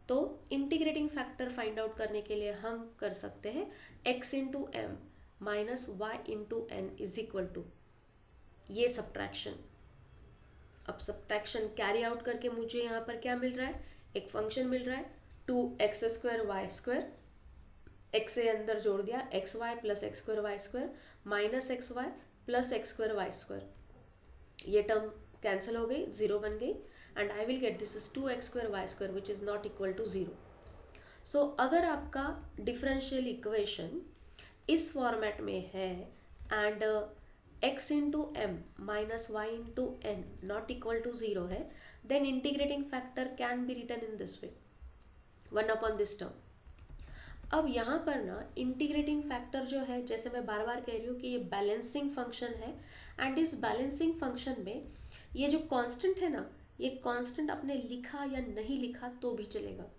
तो इंटीग्रेटिंग फैक्टर फाइंड आउट करने के लिए हम कर सकते हैं x into m minus y into n is equal to ये सब्ट्रैक्शन. अब सब्ट्रैक्शन कैरी आउट करके मुझे यहाँ पर क्या मिल रहा है? एक फंक्शन मिल रहा है 2x square y square x से अंदर जोड़ दिया, x y plus x square y square minus x y plus x square y square, ये टर्म कैंसिल हो गई, जीरो बन गई, and I will get this is 2x square y square which is not equal to zero. So अगर आपका differential equation इस format में है and x into m minus y into n not equal to zero है, then integrating factor can be written in this way, 1 upon this term. अब यहाँ पर ना इंटीग्रेटिंग फैक्टर जो है, जैसे मैं बार बार कह रही हूँ कि ये बैलेंसिंग फंक्शन है, एंड इस बैलेंसिंग फंक्शन में ये जो कांस्टेंट है ना, ये कांस्टेंट आपने लिखा या नहीं लिखा तो भी चलेगा.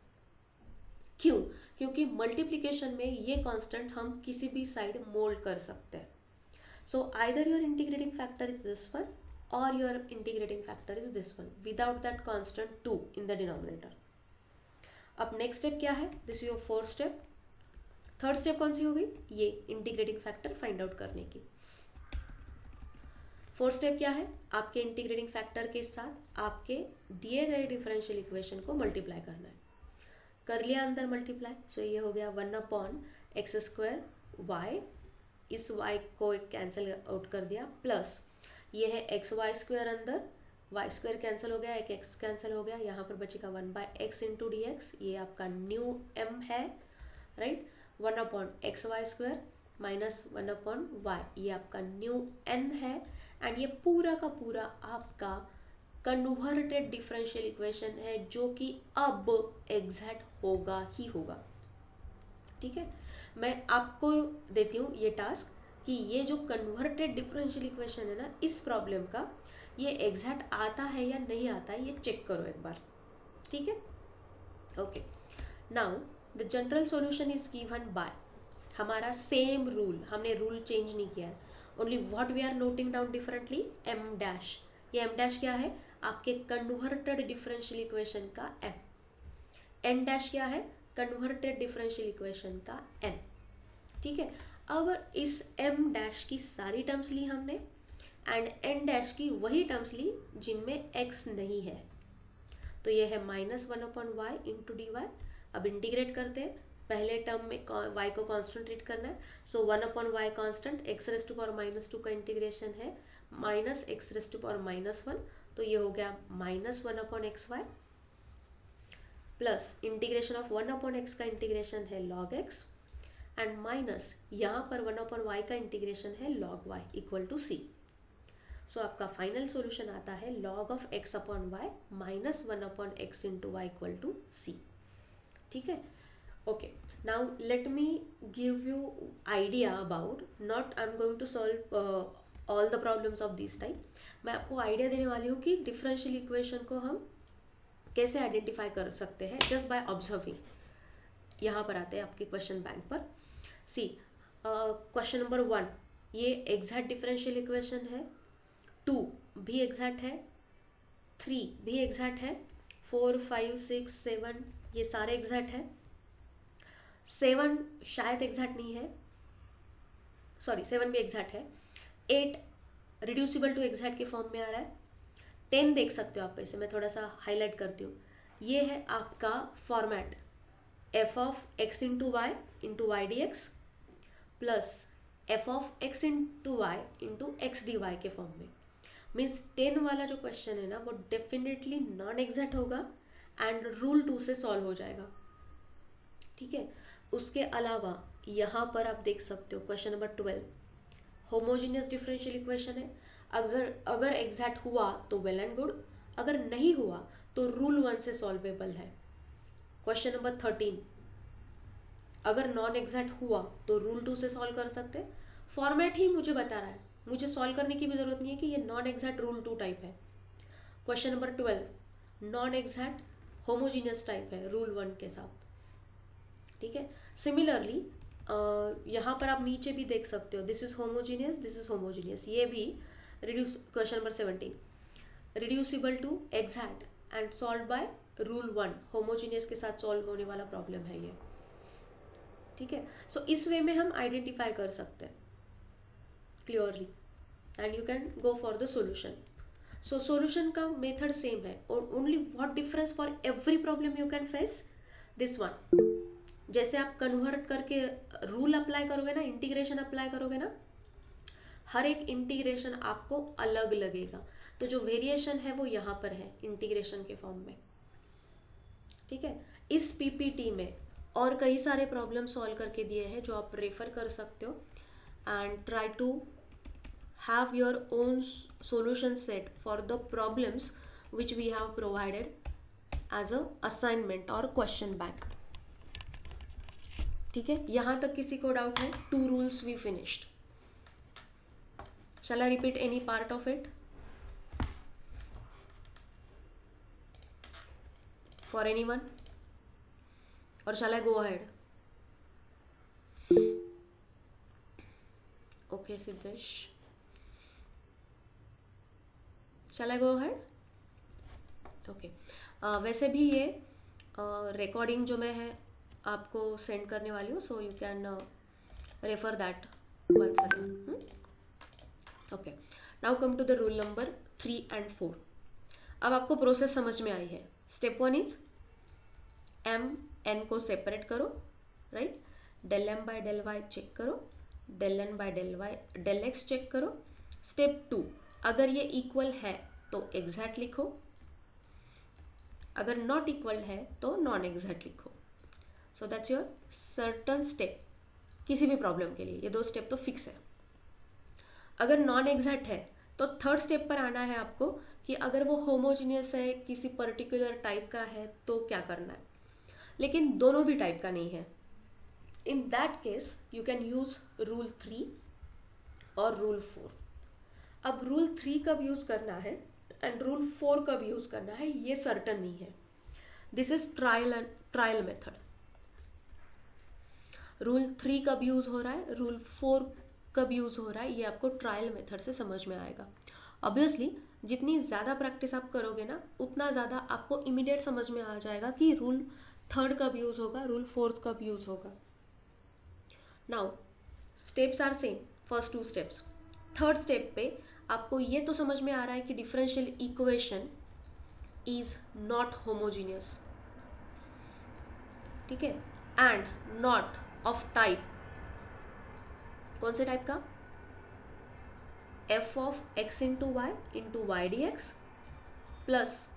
क्यों? क्योंकि मल्टीप्लिकेशन में ये कांस्टेंट हम किसी भी साइड मोल्ड कर सकते हैं. So either your integrating factor is this one or your integrating factor is this one without that constant 2 in the denominator. अब नेक्स्ट स्टेप क्या है? This is your fourth step. Third step कौन सी हो गई? ये इंटीग्रेटिंग फैक्टर फाइंड आउट करने की. फोर्थ स्टेप क्या है? आपके इंटीग्रेटिंग फैक्टर के साथ आपके दिए गए डिफरेंशियल इक्वेशन को मल्टीप्लाई करना है. कर लिया अंदर मल्टीप्लाई, सो ये हो गया 1 अपॉन एक्स स्क्वायर वाई, इस y को कैंसिल आउट कर दिया, प्लस ये है एक्स वाई स्क्वायर, अंदर वाई स्क्वायर कैंसिल हो गया, एक एक्स कैंसिल हो गया, यहाँ पर बचेगा 1 by x into D x, ये आपका न्यू m है, right. 1 upon x y square minus 1 upon y, ये आपका न्यू n है, एंड ये पूरा का पूरा आपका कन्वर्टेड डिफरेंशियल इक्वेशन है जो कि अब एग्जैक्ट होगा ही होगा. ठीक है, मैं आपको देती हूँ ये टास्क कि ये जो कन्वर्टेड डिफरेंशियल इक्वेशन है ना इस प्रॉब्लम का, ये एग्जैक्ट आता है या नहीं आता है, ये चेक करो एक बार. ठीक है, okay. Now the general solution is given by, हमारा सेम रूल, हमने रूल चेंज नहीं किया है, only what we are noting down differently, m dash. ये एम डैश क्या है? आपके कन्वर्टेड डिफरेंशियल इक्वेशन का एम. एन डैश क्या है? कन्वर्टेड डिफरेंशियल इक्वेशन का एन. ठीक है, अब इस एम डैश की सारी टर्म्स ली हमने, एंड एन डैश की वही टर्म्स ली जिनमें एक्स नहीं है. तो ये है minus 1 upon y into D y. अब इंटीग्रेट करते हैं, पहले टर्म में y को कांस्टेंट ट्रीट करना है, so 1 upon y constant, x raise to power minus 2 का इंटीग्रेशन है minus x raise to power minus 1, तो ये हो गया minus 1 upon x y, plus integration of 1 upon x का इंटीग्रेशन है लॉग एक्स, एंड माइनस यहाँ पर 1 अपॉन वाई का इंटीग्रेशन है log y equal to c. So आपका फाइनल सॉल्यूशन आता है log of x upon Y minus 1 upon x into y equal to c. ठीक है, okay. Now let me give you idea about, not I am going to solve all the problems of this type. मैं आपको idea देने वाली हूँ कि differential equation को हम कैसे आइडेंटिफाई कर सकते हैं जस्ट बाय ऑब्जर्विंग. यहाँ पर आते हैं आपके क्वेश्चन बैंक पर. सी क्वेश्चन नंबर 1, ये एग्जैक्ट डिफरेंशियल इक्वेशन है, 2 भी एग्जैक्ट है, 3 भी एग्जैक्ट है, 4 5 6 7 ये सारे एग्जैक्ट है, 7 शायद एग्जैक्ट नहीं है, सॉरी 7 भी एग्जैक्ट है, 8 रिड्यूसिबल टू एग्जैक्ट के फॉर्म में आ रहा है, 10 देख सकते हो आप. इसे मैं थोड़ा सा हाईलाइट करती हूँ. ये है आपका format f of x into y d x plus f of x into y into x d y के फॉर्म में. मीन्स 10 वाला जो क्वेश्चन है ना वो डेफिनेटली नॉन एग्जैक्ट होगा एंड रूल 2 से सॉल्व हो जाएगा. ठीक है, उसके अलावा यहाँ पर आप देख सकते हो question number 12 homogeneous differential equation है. अगर एग्जैक्ट हुआ तो वेल एंड गुड, अगर नहीं हुआ तो रूल 1 से सॉल्वेबल है. क्वेश्चन नंबर 13 अगर नॉन एग्जैक्ट हुआ तो रूल 2 से सॉल्व कर सकते हैं. फॉर्मेट ही मुझे बता रहा है, मुझे सॉल्व करने की भी जरूरत नहीं है कि ये नॉन एग्जैक्ट रूल 2 टाइप है. Question number 12 non exact homogeneous type है रूल 1 के साथ. ठीक है, सिमिलरली यहाँ पर आप नीचे भी देख सकते हो, this is homogeneous, this is homogeneous. ये भी reduce, question number 17 reducible to exact and solve by rule 1, homogeneous के साथ सॉल्व होने वाला प्रॉब्लम है ये. ठीक है, सो इस वे में हम आइडेंटिफाई कर सकते हैं clearly and you can go for the solution. So solution का मेथड सेम है और only what difference for every problem you can face, this one, जैसे आप कन्वर्ट करके रूल अप्लाई करोगे ना, इंटीग्रेशन अप्लाई करोगे ना, हर एक इंटीग्रेशन आपको अलग लगेगा। तो जो वेरिएशन है वो यहाँ पर है इंटीग्रेशन के फॉर्म में। ठीक है, इस पीपीटी में और कई सारे प्रॉब्लम सॉल्व करके दिए हैं जो आप रेफर कर सकते हो and try to have your own solution set for the problems which we have provided as a assignment or question bank। ठीक है, यहां तक किसी को डाउट है? 2 rules we finished। shall I repeat any part of it for anyone or shall I go ahead? Okay Siddesh, shall I go ahead? Okay वैसे भी ये रिकॉर्डिंग जो मैं है आपको सेंड करने वाली हूँ, so you can refer that once again. Okay, now come to the rule number 3 and 4। अब आपको प्रोसेस समझ में आई है। स्टेप 1 इज एम एन को सेपरेट करो, right, del M by del y check करो, del N by del y del x check करो। स्टेप 2, अगर ये इक्वल है तो एग्जैक्ट लिखो, अगर नॉट इक्वल है तो नॉन एग्जैक्ट लिखो। So that's your certain step किसी भी प्रॉब्लम के लिए। ये 2 स्टेप तो फिक्स है। अगर नॉन एग्जैक्ट है तो थर्ड स्टेप पर आना है आपको कि अगर वो होमोजीनियस है, किसी पर्टिकुलर टाइप का है तो क्या करना है, लेकिन दोनों भी टाइप का नहीं है। In that case you can use rule 3 और रूल 4। अब रूल 3 कब यूज करना है एंड रूल 4 कब यूज करना है ये सर्टन नहीं है। This is trial method. Rule 3 कब यूज हो रहा है, रूल 4 कब यूज हो रहा है, ये आपको ट्रायल मेथड से समझ में आएगा। ऑब्वियसली जितनी ज़्यादा प्रैक्टिस आप करोगे ना, उतना ज़्यादा आपको इमीडिएट समझ में आ जाएगा कि रूल 3 कब यूज होगा, रूल 4 कब यूज होगा। Now steps are same, first 2 steps. Third step पे आपको ये तो समझ में आ रहा है कि differential equation is not homogeneous, ठीक है, एंड नॉट ऑफ टाइप, कौन से टाइप का, f of x into y d x plus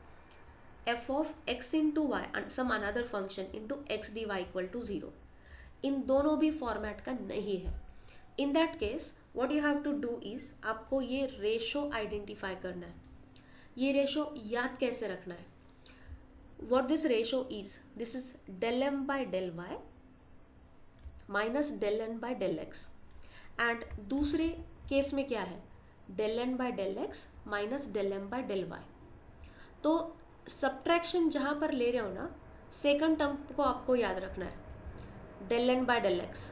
f of x into y some another function into x d Y equal to 0। इन दोनों भी format का नहीं है। In that case what you have to do is, आपको ये ratio identify करना है। ये रेशो याद कैसे रखना है, what this ratio is, this is del M by del Y minus del N by del x, and दूसरे केस में क्या है, del N by del x minus del M by del Y. तो subtraction जहां पर ले रहे हो ना, सेकंड टर्म को आपको याद रखना है, del N by del x.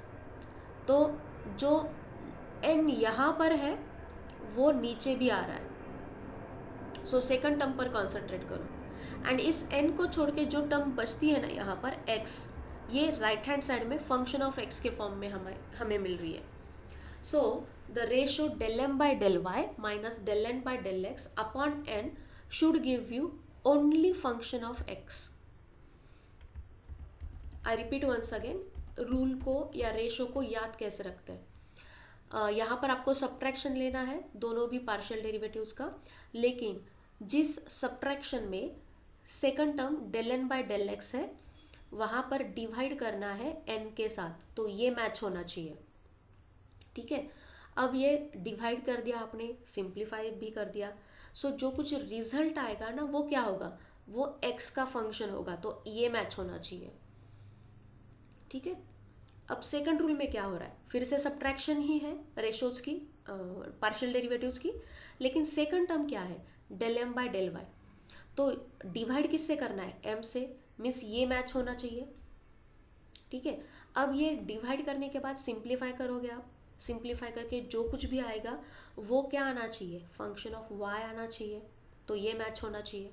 तो जो एन यहाँ पर है वो नीचे भी आ रहा है, सो सेकंड टर्म पर कॉन्सेंट्रेट करो। एंड इस एन को छोड़ के जो टर्म बचती है ना यहाँ पर एक्स, ये राइट हैंड साइड में फंक्शन ऑफ एक्स के फॉर्म में हमें मिल रही है। So the ratio del M by del Y minus del N by del x upon n should give you only function of x. I repeat once again, rule को या ratio को याद कैसे रखते हैं। यहाँ पर आपको सब्ट्रैक्शन लेना है दोनों भी पार्शियल डेरिवेटिव्स का, लेकिन जिस सब्ट्रैक्शन में second term del N by del x है वहाँ पर डिवाइड करना है एन के साथ, तो ये मैच होना चाहिए। ठीक है, अब ये डिवाइड कर दिया आपने, सिंप्लीफाई भी कर दिया, सो जो कुछ रिजल्ट आएगा ना वो क्या होगा, वो एक्स का फंक्शन होगा, तो ये मैच होना चाहिए। ठीक है, अब सेकंड रूल में क्या हो रहा है, फिर से सब्ट्रैक्शन ही है रेशोज की, पार्शियल डेरिवेटिव्स की, लेकिन सेकंड टर्म क्या है, del M by del Y. तो डिवाइड किससे करना है, एम से, मीन्स ये मैच होना चाहिए। ठीक है, अब ये डिवाइड करने के बाद सिंप्लीफाई करोगे आप, सिंप्लीफाई करके जो कुछ भी आएगा वो क्या आना चाहिए, फंक्शन ऑफ वाई आना चाहिए, तो ये मैच होना चाहिए।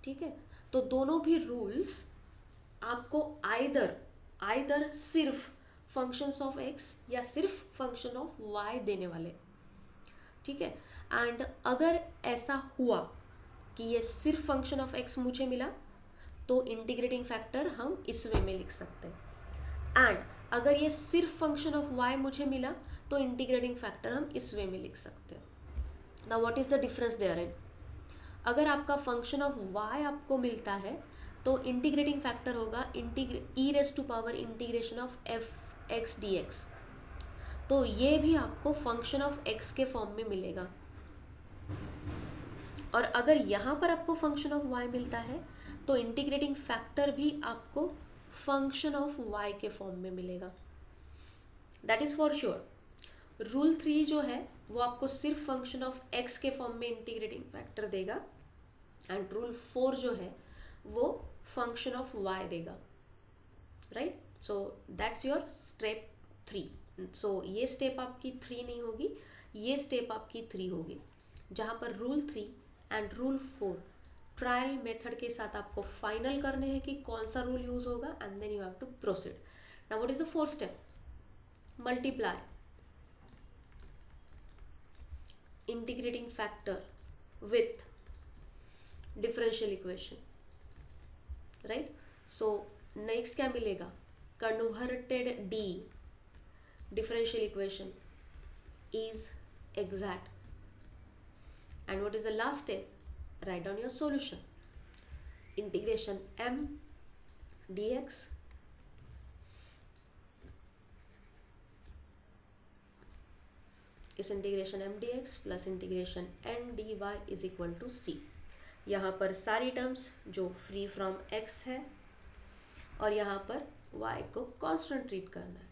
ठीक है, तो दोनों भी रूल्स आपको आइदर सिर्फ फंक्शंस ऑफ एक्स या सिर्फ फंक्शन ऑफ वाई देने वाले। ठीक है, एंड अगर ऐसा हुआ कि ये सिर्फ फंक्शन ऑफ एक्स मुझे मिला, तो इंटीग्रेटिंग फैक्टर हम इस वे में लिख सकते हैं। एंड अगर ये सिर्फ फंक्शन ऑफ y मुझे मिला तो इंटीग्रेटिंग फैक्टर हम इस वे में लिख सकते हैं। Now what is the difference there in? अगर आपका फंक्शन ऑफ y आपको मिलता है तो इंटीग्रेटिंग फैक्टर होगा e raise to power integration of f x d x, तो ये भी आपको फंक्शन ऑफ x के फॉर्म में मिलेगा। और अगर यहाँ पर आपको फंक्शन ऑफ y मिलता है तो इंटीग्रेटिंग फैक्टर भी आपको फंक्शन ऑफ y के फॉर्म में मिलेगा। That is for sure. Rule 3 जो है वो आपको सिर्फ फंक्शन ऑफ x के फॉर्म में इंटीग्रेटिंग फैक्टर देगा, एंड रूल 4 जो है वो फंक्शन ऑफ y देगा, right? So that's your step 3। सो ये स्टेप आपकी 3 नहीं होगी, ये स्टेप आपकी 3 होगी, जहाँ पर rule 3 and rule 4 trial method के साथ आपको फाइनल करने हैं कि कौन सा रूल यूज होगा, and then you have to proceed. Now what is the fourth step? Multiply integrating factor with differential equation, right? So next क्या मिलेगा? Converted d differential equation is exact. And what is the last step? Write down your solution. Integration m dx is integration m dx plus integration n dy is equal to c. यहाँ पर सारी terms जो free from x है और यहाँ पर y को constant treat करना है,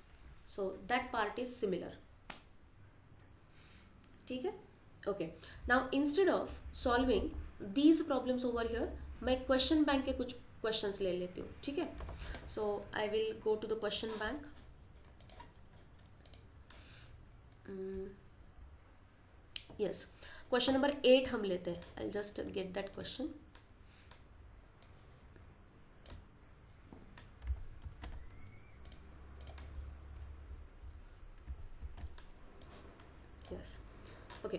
so that part is similar. ठीक है, okay. Now instead of solving these problems over here, मैं क्वेश्चन बैंक के कुछ क्वेश्चंस ले लेती हूँ, ठीक है? So I will go to the question bank. Yes, question number 8 हम लेते हैं। I just get that question. Yes, okay,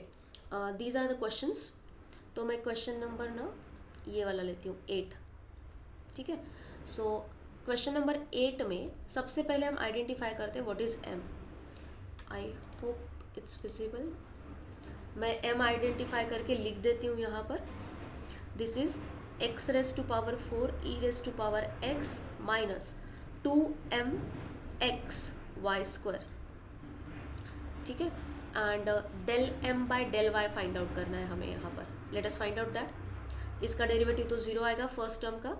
these are the questions. तो मैं क्वेश्चन नंबर ना ये वाला लेती हूँ 8, ठीक है? सो क्वेश्चन नंबर 8 में सबसे पहले हम आइडेंटिफाई करते हैं what is m। I hope it's visible. मैं m आइडेंटिफाई करके लिख देती हूँ यहाँ पर। This is x raise to power 4 e raise to power x minus 2m x y square, ठीक है? And del m by del y find out करना है हमें यहाँ पर। Let us find out that. इसका डेरिवेटिव तो 0 आएगा फर्स्ट टर्म का,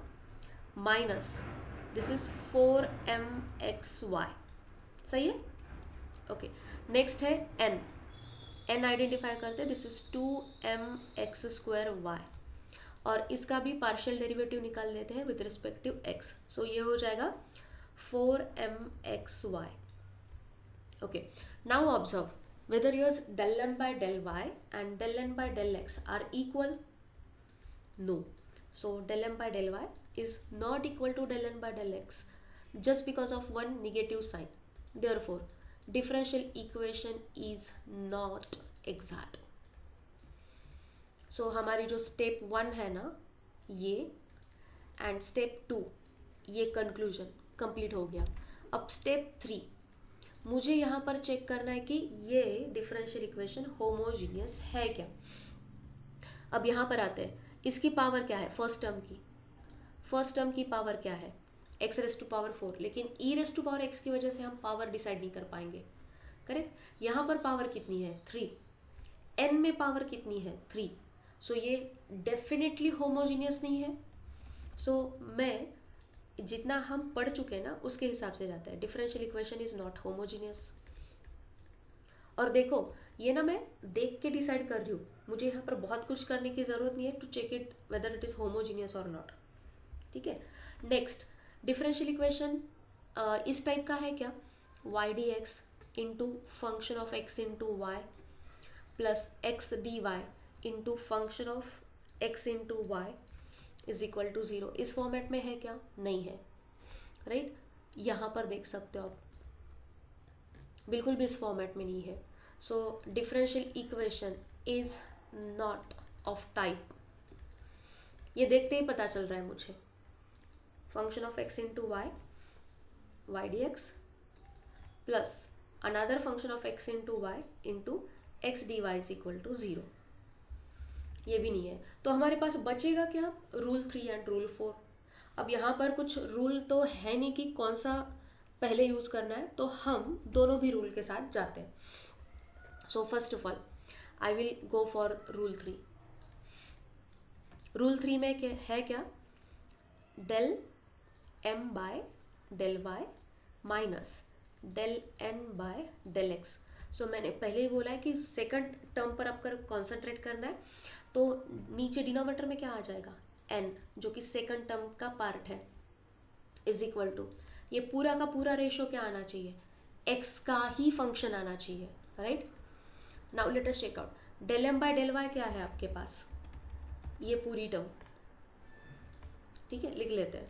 माइनस दिस इज 4mxy, सही है? ओके, नेक्स्ट है n आइडेंटिफाई करते हैं। This is 2mx square y, और इसका भी पार्शियल डेरिवेटिव निकाल लेते हैं विद रिस्पेक्ट टू x। सो ये हो जाएगा 4mxy। Okay, now observe whether yours del m by del y and del n by del x are equal. No, so del m by del y is not equal to del n by del x just because of one negative sign. Therefore differential equation is not exact. So हमारी जो step 1 है ना ये, and step 2 ये conclusion complete हो गया। अब step 3 मुझे यहाँ पर चेक करना है कि ये डिफरेंशियल इक्वेशन होमोजीनियस है क्या। अब यहाँ पर आते हैं, इसकी पावर क्या है? फर्स्ट टर्म की पावर क्या है? x रेज टू पावर 4, लेकिन e raise to power x की वजह से हम पावर डिसाइड नहीं कर पाएंगे, करेक्ट? यहाँ पर पावर कितनी है? 3। n में पावर कितनी है? 3। सो ये डेफिनेटली होमोजीनियस नहीं है। सो मैं जितना हम पढ़ चुके हैं ना उसके हिसाब से जाता है, differential equation is not homogeneous. और देखो ये ना मैं देख के डिसाइड कर रही हूँ, मुझे यहाँ पर बहुत कुछ करने की जरूरत नहीं है to check it whether it is homogeneous और नॉट, ठीक है? नेक्स्ट, डिफरेंशियल इक्वेशन इस टाइप का है क्या? y dx into function of x into y plus x dy into function of x into y is equal to 0। इस format में है क्या? नहीं है, राइट? यहाँ पर देख सकते हो आप, बिल्कुल भी इस फॉर्मेट में नहीं है। So differential equation is not of type, ये देखते ही पता चल रहा है मुझे, function of x into y, y dx, plus another function of x into y into x dy is equal to 0. ये भी नहीं है, तो हमारे पास बचेगा क्या, रूल 3 एंड रूल 4. अब यहाँ पर कुछ रूल तो है नहीं कि कौन सा पहले यूज करना है, तो हम दोनों भी रूल के साथ जाते हैं. So first of all I will go for rule 3. Rule 3 में है क्या, del m by del y minus del n by del x. सो मैंने पहले ही बोला है कि सेकंड टर्म पर आपको कॉन्सेंट्रेट करना है, तो नीचे डिनोमिनेटर में क्या आ जाएगा, n, जो कि सेकंड टर्म का पार्ट है, इज इक्वल टू ये पूरा का पूरा रेशो क्या आना चाहिए, x का ही फंक्शन आना चाहिए, right. Now let us check out del m by del y क्या है आपके पास, ये पूरी टर्म, ठीक है, लिख लेते हैं.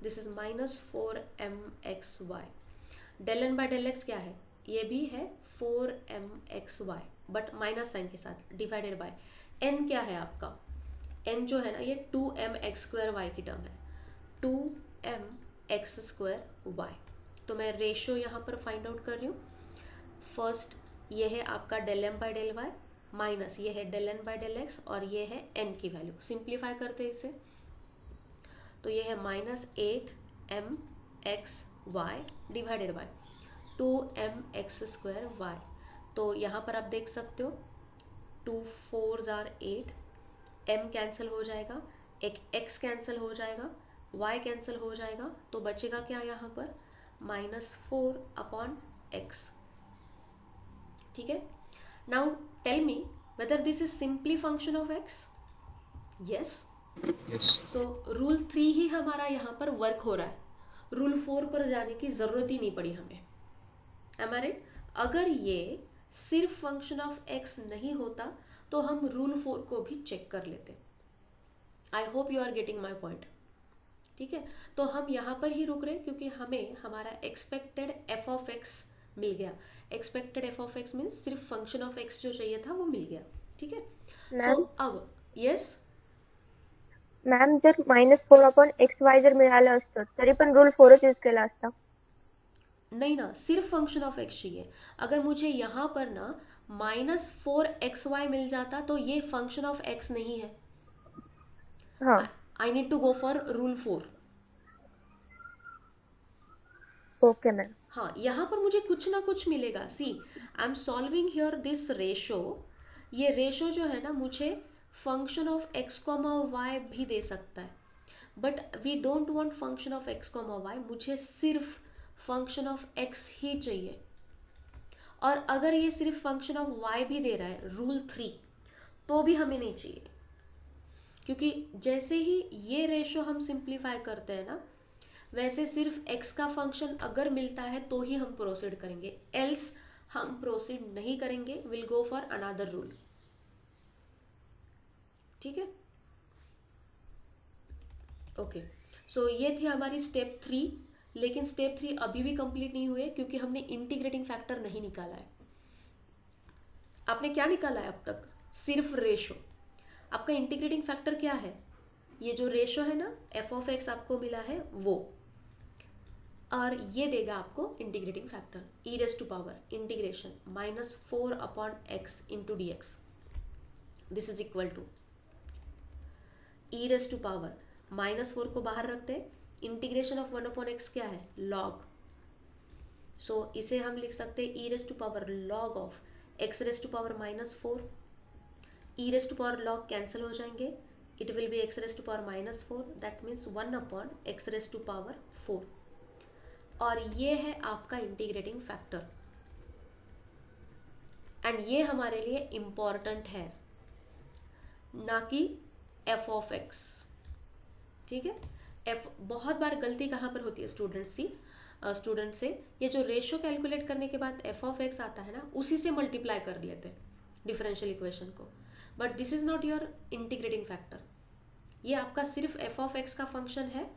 This is minus 4mxy. Del n by del x क्या है, ये भी है 4mxy बट माइनस साइन के साथ, डिवाइडेड बाय n क्या है आपका, n जो है ना ये 2mx² y की टर्म है, 2mx² y. तो मैं रेशो यहाँ पर फाइंड आउट कर रही हूँ. फर्स्ट ये है आपका del m by del y minus ये है del n by del x और ये है n की वैल्यू. सिंप्लीफाई करते हैं इसे, तो ये है minus 8mxy divided by 2mx² y. तो यहाँ पर आप देख सकते हो 2 4s are 8, m कैंसिल हो जाएगा, एक x कैंसिल हो जाएगा, y कैंसिल हो जाएगा, तो बचेगा क्या यहाँ पर, -4/x. ठीक है. Now tell me whether this is simply function of x. Yes. So rule 3 ही हमारा यहाँ पर वर्क हो रहा है, रूल 4 पर जाने की जरूरत ही नहीं पड़ी हमें. Am I right? अगर ये सिर्फ फंक्शन ऑफ x नहीं होता तो हम रूल 4 को भी चेक कर लेते. I hope you are getting my point. ठीक है, तो हम यहाँ पर ही रुक रहे क्योंकि हमें हमारा एक्सपेक्टेड f ऑफ x मिल गया. Expected f of x means सिर्फ फंक्शन ऑफ x जो चाहिए था वो मिल गया. ठीक है. सो अब यस मॅम, जर -4/xy जर मिळालं असतं तरी पण रूल 4च यूज केला असता. नहीं ना, सिर्फ फंक्शन ऑफ x चाहिए. अगर मुझे यहाँ पर ना -4xy मिल जाता तो ये फंक्शन ऑफ x नहीं है. हाँ, I need to go for rule 4. Okay ma'am. हाँ, यहाँ पर मुझे कुछ ना कुछ मिलेगा. See I am solving here this ratio. ये रेशो जो है ना मुझे फंक्शन ऑफ x, y भी दे सकता है, but we don't want function of x, y. मुझे सिर्फ फंक्शन ऑफ x ही चाहिए. और अगर ये सिर्फ फंक्शन ऑफ y भी दे रहा है रूल 3 तो भी हमें नहीं चाहिए, क्योंकि जैसे ही ये रेशो हम सिंप्लीफाई करते हैं ना वैसे सिर्फ x का फंक्शन अगर मिलता है तो ही हम प्रोसीड करेंगे, एल्स हम प्रोसीड नहीं करेंगे. Will go for another rule. ठीक है. ओके, सो ये थी हमारी स्टेप 3. लेकिन स्टेप 3 अभी भी कंप्लीट नहीं हुए क्योंकि हमने इंटीग्रेटिंग फैक्टर नहीं निकाला है. आपने क्या निकाला है अब तक, सिर्फ रेशो. आपका इंटीग्रेटिंग फैक्टर क्या है, ये जो रेशो है ना f ऑफ x आपको मिला है वो, और ये देगा आपको integrating factor e raise to power integration -4/x into dx. This is equal to e raise to power -4 को बाहर रखते हैं, इंटीग्रेशन ऑफ 1/x क्या है, लॉग. सो इसे हम लिख सकते हैं e raise to power log of x raise to power -4. e raise to power log cancel हो जाएंगे, it will be x raise to power -4. That means 1/x raise to power 4. और ये है आपका इंटीग्रेटिंग फैक्टर, एंड ये हमारे लिए important है ना कि f ऑफ x. ठीक है. f बहुत बार गलती कहाँ पर होती है स्टूडेंट से, ये जो रेशो कैलकुलेट करने के बाद f ऑफ x आता है ना उसी से मल्टीप्लाई कर लेते हैं डिफरेंशियल इक्वेशन को, but this is not your integrating factor. ये आपका सिर्फ f ऑफ x का फंक्शन है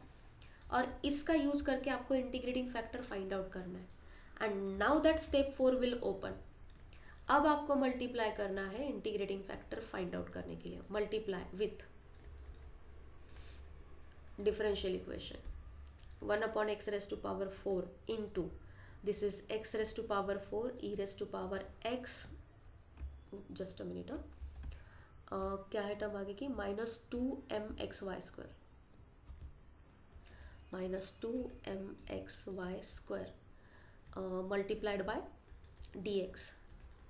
और इसका यूज करके आपको इंटीग्रेटिंग फैक्टर फाइंड आउट करना है. And now that step 4 will open. अब आपको मल्टीप्लाई करना है इंटीग्रेटिंग फैक्टर फाइंड आउट करने के लिए, multiply with differential equation. 1 upon x raised to power 4 into this is x raised to power 4 e raised to power x, just a minute, क्या है term आगे की, minus 2mxy² multiplied by dx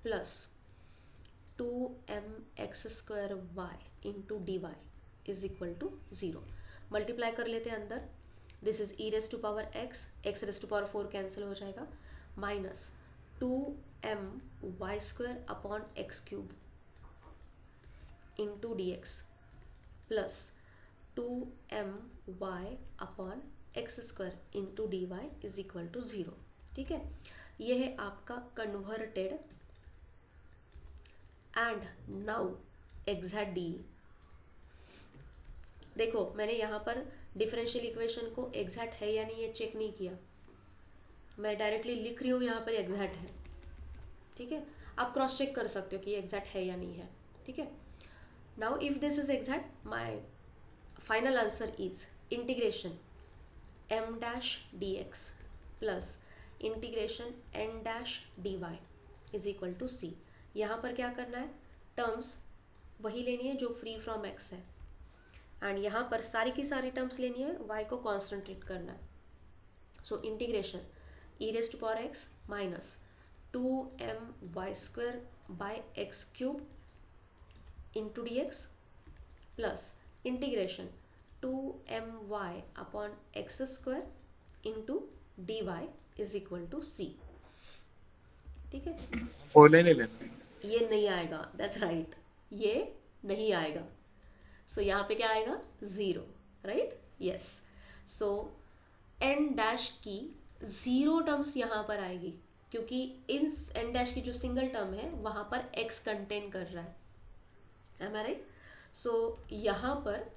plus 2mx² into dy is equal to 0. Multiply कर लेते हैं अंदर, this is e raised to power x, x raised to power 4 cancel हो जाएगा, minus 2my² upon x³ into dx plus 2my upon x² into dy is equal to 0. ठीक है, ये है आपका converted and now exact D. देखो मैंने यहाँ पर डिफरेंशियल इक्वेशन को एग्जैक्ट है या नहीं ये चेक नहीं किया, मैं डायरेक्टली लिख रही हूँ यहाँ पर एग्जैक्ट है. ठीक है, आप क्रॉस चेक कर सकते हो कि ये एग्जैक्ट है या नहीं है. ठीक है, now if this is exact my final answer is integration m dash dx plus integration n dash dy is equal to c. यहाँ पर क्या करना है, टर्म्स वही लेनी है जो फ्री फ्रॉम x है, एंड यहाँ पर सारी की सारी टर्म्स लेनी है, y को कॉन्सेंट्रेट करना है. So integration e raised to power x minus 2my² by x³ into dx plus integration 2my upon x² into dy is equal to c. ठीक है, फोले नहीं लेना, ये नहीं आएगा, दैट्स राइट, ये नहीं आएगा. सो यहाँ पे क्या आएगा, 0, राइट. यस, सो n डैश की 0 टर्म्स यहाँ पर आएगी, क्योंकि इन n डैश की जो सिंगल टर्म है वहाँ पर x कंटेन कर रहा है. एम आई राइट. सो यहाँ पर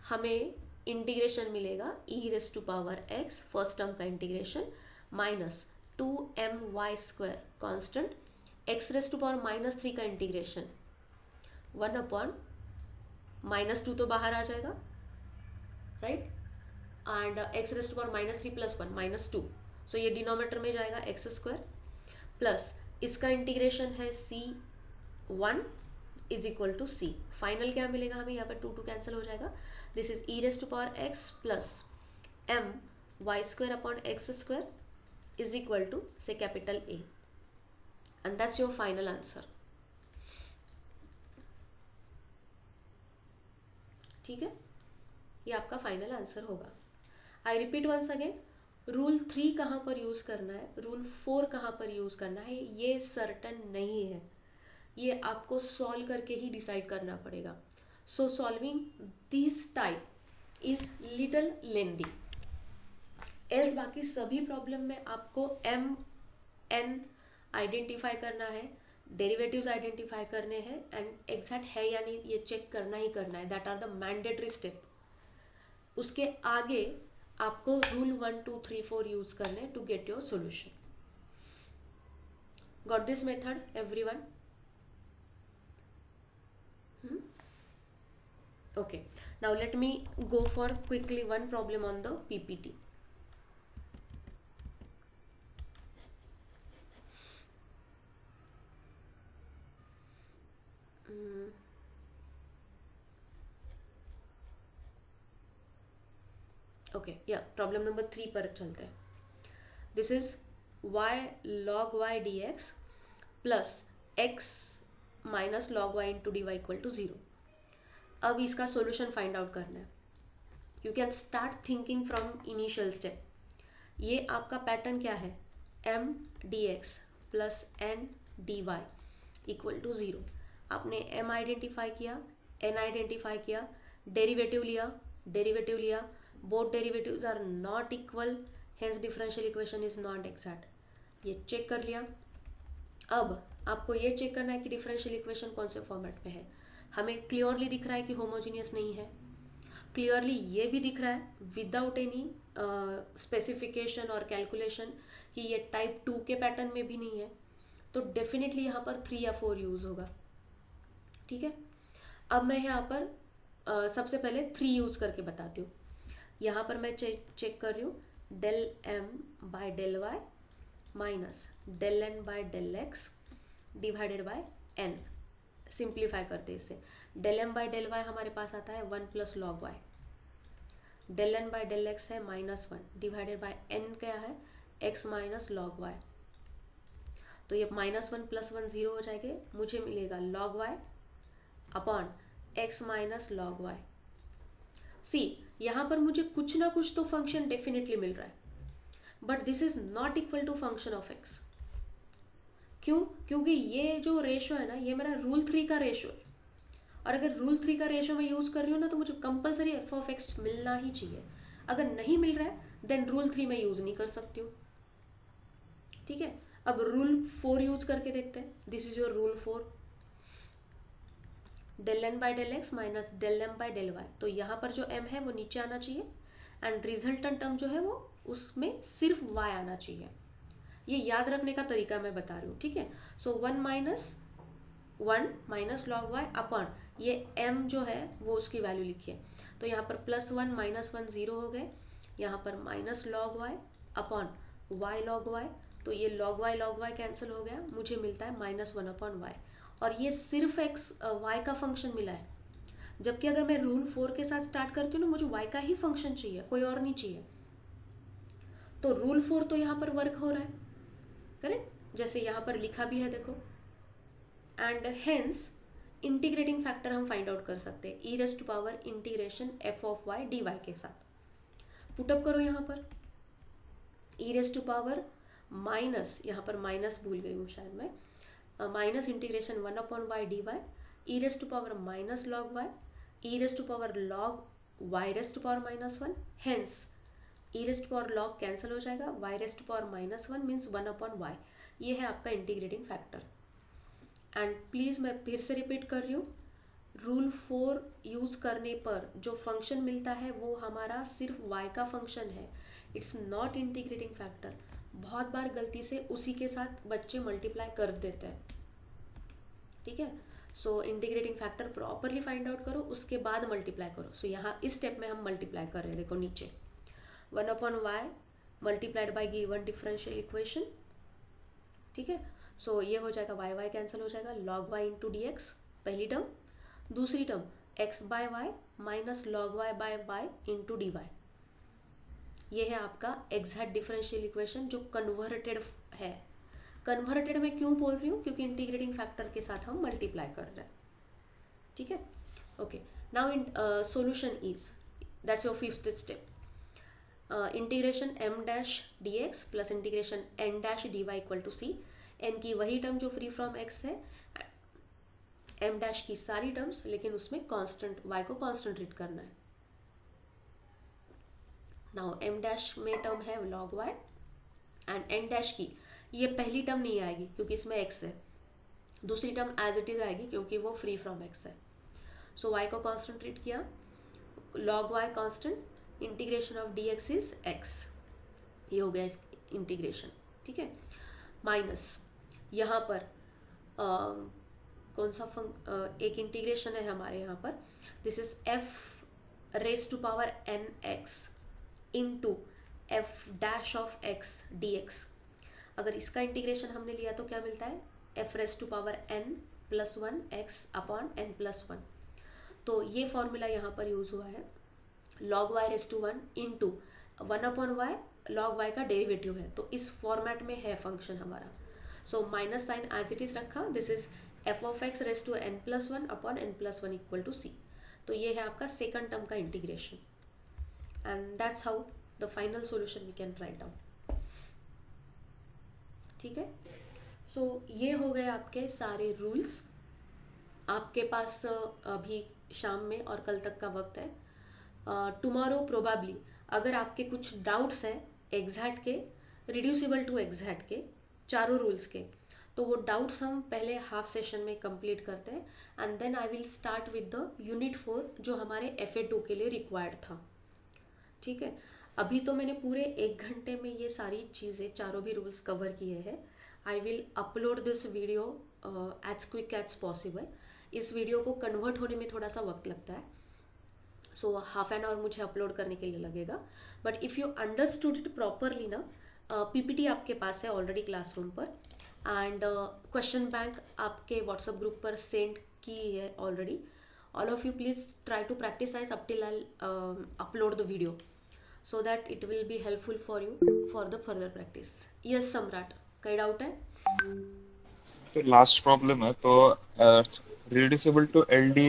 हमें इंटीग्रेशन मिलेगा e raised to power x, first term का integration, minus 2my² constant, x raised to power -3 का इंटीग्रेशन 1 अपॉन -2 तो बाहर आ जाएगा, right, and x raised to power -3 plus 1 -2, सो ये डिनोमिनेटर में जाएगा x² प्लस इसका इंटीग्रेशन है c1 is equal to c. Final क्या मिलेगा हमें, यहाँ पर 2 कैंसिल हो जाएगा, this is e raised to power x plus my² upon x² is equal to से capital A, and that's your final answer. ठीक है, ये आपका फाइनल आंसर होगा. I repeat once again, rule 3 कहाँ पर यूज करना है, रूल 4 कहाँ पर यूज करना है, ये सर्टन नहीं है, ये आपको सॉल्व करके ही डिसाइड करना पड़ेगा. सो solving this type is little lengthy, else बाकी सभी प्रॉब्लम में आपको m/n आइडेंटिफाई करना है, डेरिवेटिव्स आइडेंटिफाई करने हैं, एंड एग्जैक्ट है या नहीं ये चेक करना ही करना है. That are the mandatory step. उसके आगे आपको रूल 1 2 3 4 यूज करने to get your solution. Got this method everyone? Okay, now let me go for quickly one problem on the PPT. Okay, yeah, problem number 3 पर चलते हैं. This is y log y dx plus x minus log y into dy equal to 0. अब इसका solution find out करना है. You can start thinking from initial step. ये आपका pattern क्या है, m dx plus n dy equal to 0. आपने m identify किया, n आइडेंटिफाई किया, डेरिवेटिव लिया, both derivatives are not equal, hence differential equation is not exact. ये check कर लिया. अब आपको ये चेक करना है कि डिफरेंशियल इक्वेशन कौन से फॉर्मेट में है. हमें क्लियरली दिख रहा है कि होमोजीनियस नहीं है, क्लियरली ये भी दिख रहा है विदाउट एनी स्पेसिफिकेशन और कैलकुलेशन कि ये टाइप 2 के पैटर्न में भी नहीं है, तो डेफिनेटली यहाँ पर 3 या 4 यूज होगा. ठीक है, अब मैं यहाँ पर सबसे पहले 3 यूज करके बताती हूँ. यहाँ पर मैं चेक कर रही हूँ del M by del Y minus del N by del X divided by N. Simplify करते इसे, del M by del Y हमारे पास आता है 1 plus log Y, del N by del x है -1 डिवाइडेड बाय एन क्या है x minus log Y. तो ये -1 + 1 0 हो जाएंगे, मुझे मिलेगा log Y upon x minus log y. See यहाँ पर मुझे कुछ ना कुछ तो फंक्शन डेफिनेटली मिल रहा है, but this is not equal to function of X. क्यों? क्योंकि ये जो रेशो है ना, ये मेरा रूल 3 का रेशो है, और अगर रूल 3 का रेशो मैं यूज कर रही हूँ ना, तो मुझे कंपलसरी एफ ऑफ एक्स मिलना ही चाहिए। अगर नहीं मिल रहा है देन रूल 3 मैं यूज नहीं कर सकती हूँ। ठीक है, अब रूल 4 यूज करके देखते हैं। This is your rule 4, del N by del x minus del M by del Y. तो यहाँ पर जो एम है वो नीचे आना चाहिए, एंड रिजल्टेंट टर्म जो है वो उसमें सिर्फ वाई आना चाहिए। ये याद रखने का तरीका मैं बता रही हूँ। ठीक है, so 1 minus log Y upon ये m जो है वो उसकी वैल्यू लिखिए। तो यहाँ पर +1 -1 0 हो गए, यहाँ पर minus log Y upon Y log Y. तो ये लॉग वाई कैंसिल हो गया, मुझे मिलता है -1 अपॉन वाई, और ये सिर्फ एक्स वाई का फंक्शन मिला है। जबकि अगर मैं रूल 4 के साथ स्टार्ट करती हूँ ना, मुझे वाई का ही फंक्शन चाहिए, कोई और नहीं चाहिए। तो रूल 4 तो यहाँ पर वर्क हो रहा है, करेक्ट, जैसे यहाँ पर लिखा भी है देखो। एंड हेंस इंटीग्रेटिंग फैक्टर हम फाइंड आउट कर सकते हैं e⁻ integration f of y dy के साथ। पुटअप करो यहाँ पर e⁻, माइनस, यहाँ पर माइनस भूल गई हूँ शायद मैं, minus integration 1 upon Y D Y, e⁻ minus log Y, e⁻ log y⁻ -1, hence e⁻ log cancel हो जाएगा, y⁻ मीन्स 1 अपॉन वाई। ये है आपका इंटीग्रेटिंग फैक्टर। एंड प्लीज मैं फिर से रिपीट कर रही हूँ, रूल 4 यूज करने पर जो फंक्शन मिलता है वो हमारा सिर्फ y का फंक्शन है, इट्स नॉट इंटीग्रेटिंग फैक्टर। बहुत बार गलती से उसी के साथ बच्चे मल्टीप्लाई कर देते हैं। ठीक है, so integrating factor properly find out करो, उसके बाद मल्टीप्लाई करो। सो यहाँ इस स्टेप में हम मल्टीप्लाई कर रहे हैं, देखो नीचे 1 upon Y multiplied by given differential equation. ठीक है, सो ये हो जाएगा वाई वाई कैंसिल हो जाएगा, log Y into D X पहली टर्म, दूसरी term X by Y minus log Y by Y into D Y. ये है आपका एग्जैक्ट डिफरेंशियल इक्वेशन जो कन्वर्टेड है। कन्वर्टेड में क्यों बोल रही हूँ? क्योंकि इंटीग्रेटिंग फैक्टर के साथ हम मल्टीप्लाई कर रहे हैं। ठीक है, okay, now in solution is, that's your 5th step, integration m dash D x plus integration n dash D Y equal to C. n की वही टर्म जो फ्री फ्रॉम x है, m डैश की सारी टर्म्स, लेकिन उसमें constant y को constant treat करना है। नाउ m डैश में टर्म है log y, and n dash की ये पहली टर्म नहीं आएगी क्योंकि इसमें x है, दूसरी टर्म एज इट इज आएगी क्योंकि वो फ्री फ्रॉम x है। सो y को कांस्टेंट ट्रीट किया, log y constant, integration of D x is x, ये हो गया इंटीग्रेशन। ठीक है, माइनस यहाँ पर कौन सा एक इंटीग्रेशन है हमारे यहाँ पर, this is f raise to power n x इंटू f dash of x dx। अगर इसका इंटीग्रेशन हमने लिया तो क्या मिलता है, f raise to power n plus 1 x upon n plus 1। तो ये फॉर्मूला यहाँ पर यूज हुआ है, log y raise to 1 into 1 upon y, log y का डेरिवेटिव है, तो इस फॉर्मेट में है फंक्शन हमारा। So minus sign as it is रखा, this is f of x raise to n plus 1 upon n plus 1 equal to c। तो ये है आपका सेकंड टर्म का integration, and that's how the final solution we can write down. ठीक है, सो ये हो गए आपके सारे रूल्स। आपके पास अभी शाम में और कल तक का वक्त है। टुमारो प्रोबेबली अगर आपके कुछ डाउट्स हैं एग्जैक्ट के, रिड्यूसिबल टू एग्जैक्ट के, चारों रूल्स के, तो वो डाउट्स हम पहले हाफ सेशन में कंप्लीट करते हैं, and then I will start with the unit 4 जो हमारे FA2 के लिए रिक्वायर्ड था। ठीक है, अभी तो मैंने पूरे 1 घंटे में ये सारी चीज़ें, चारों भी रूल्स कवर किए हैं। I will upload this video as quick as possible. इस वीडियो को कन्वर्ट होने में थोड़ा सा वक्त लगता है, सो हाफ एन आवर मुझे अपलोड करने के लिए लगेगा. But if you understood it properly ना, पीपीटी आपके पास है ऑलरेडी क्लासरूम पर, एंड क्वेश्चन बैंक आपके व्हाट्सएप ग्रुप पर सेंड की है already. All of you please try to practise up till I upload the video, so that it will be helpful for you for the further practice. Yes, सम्राट, कोई doubt है? तो last problem है तो reducible to LD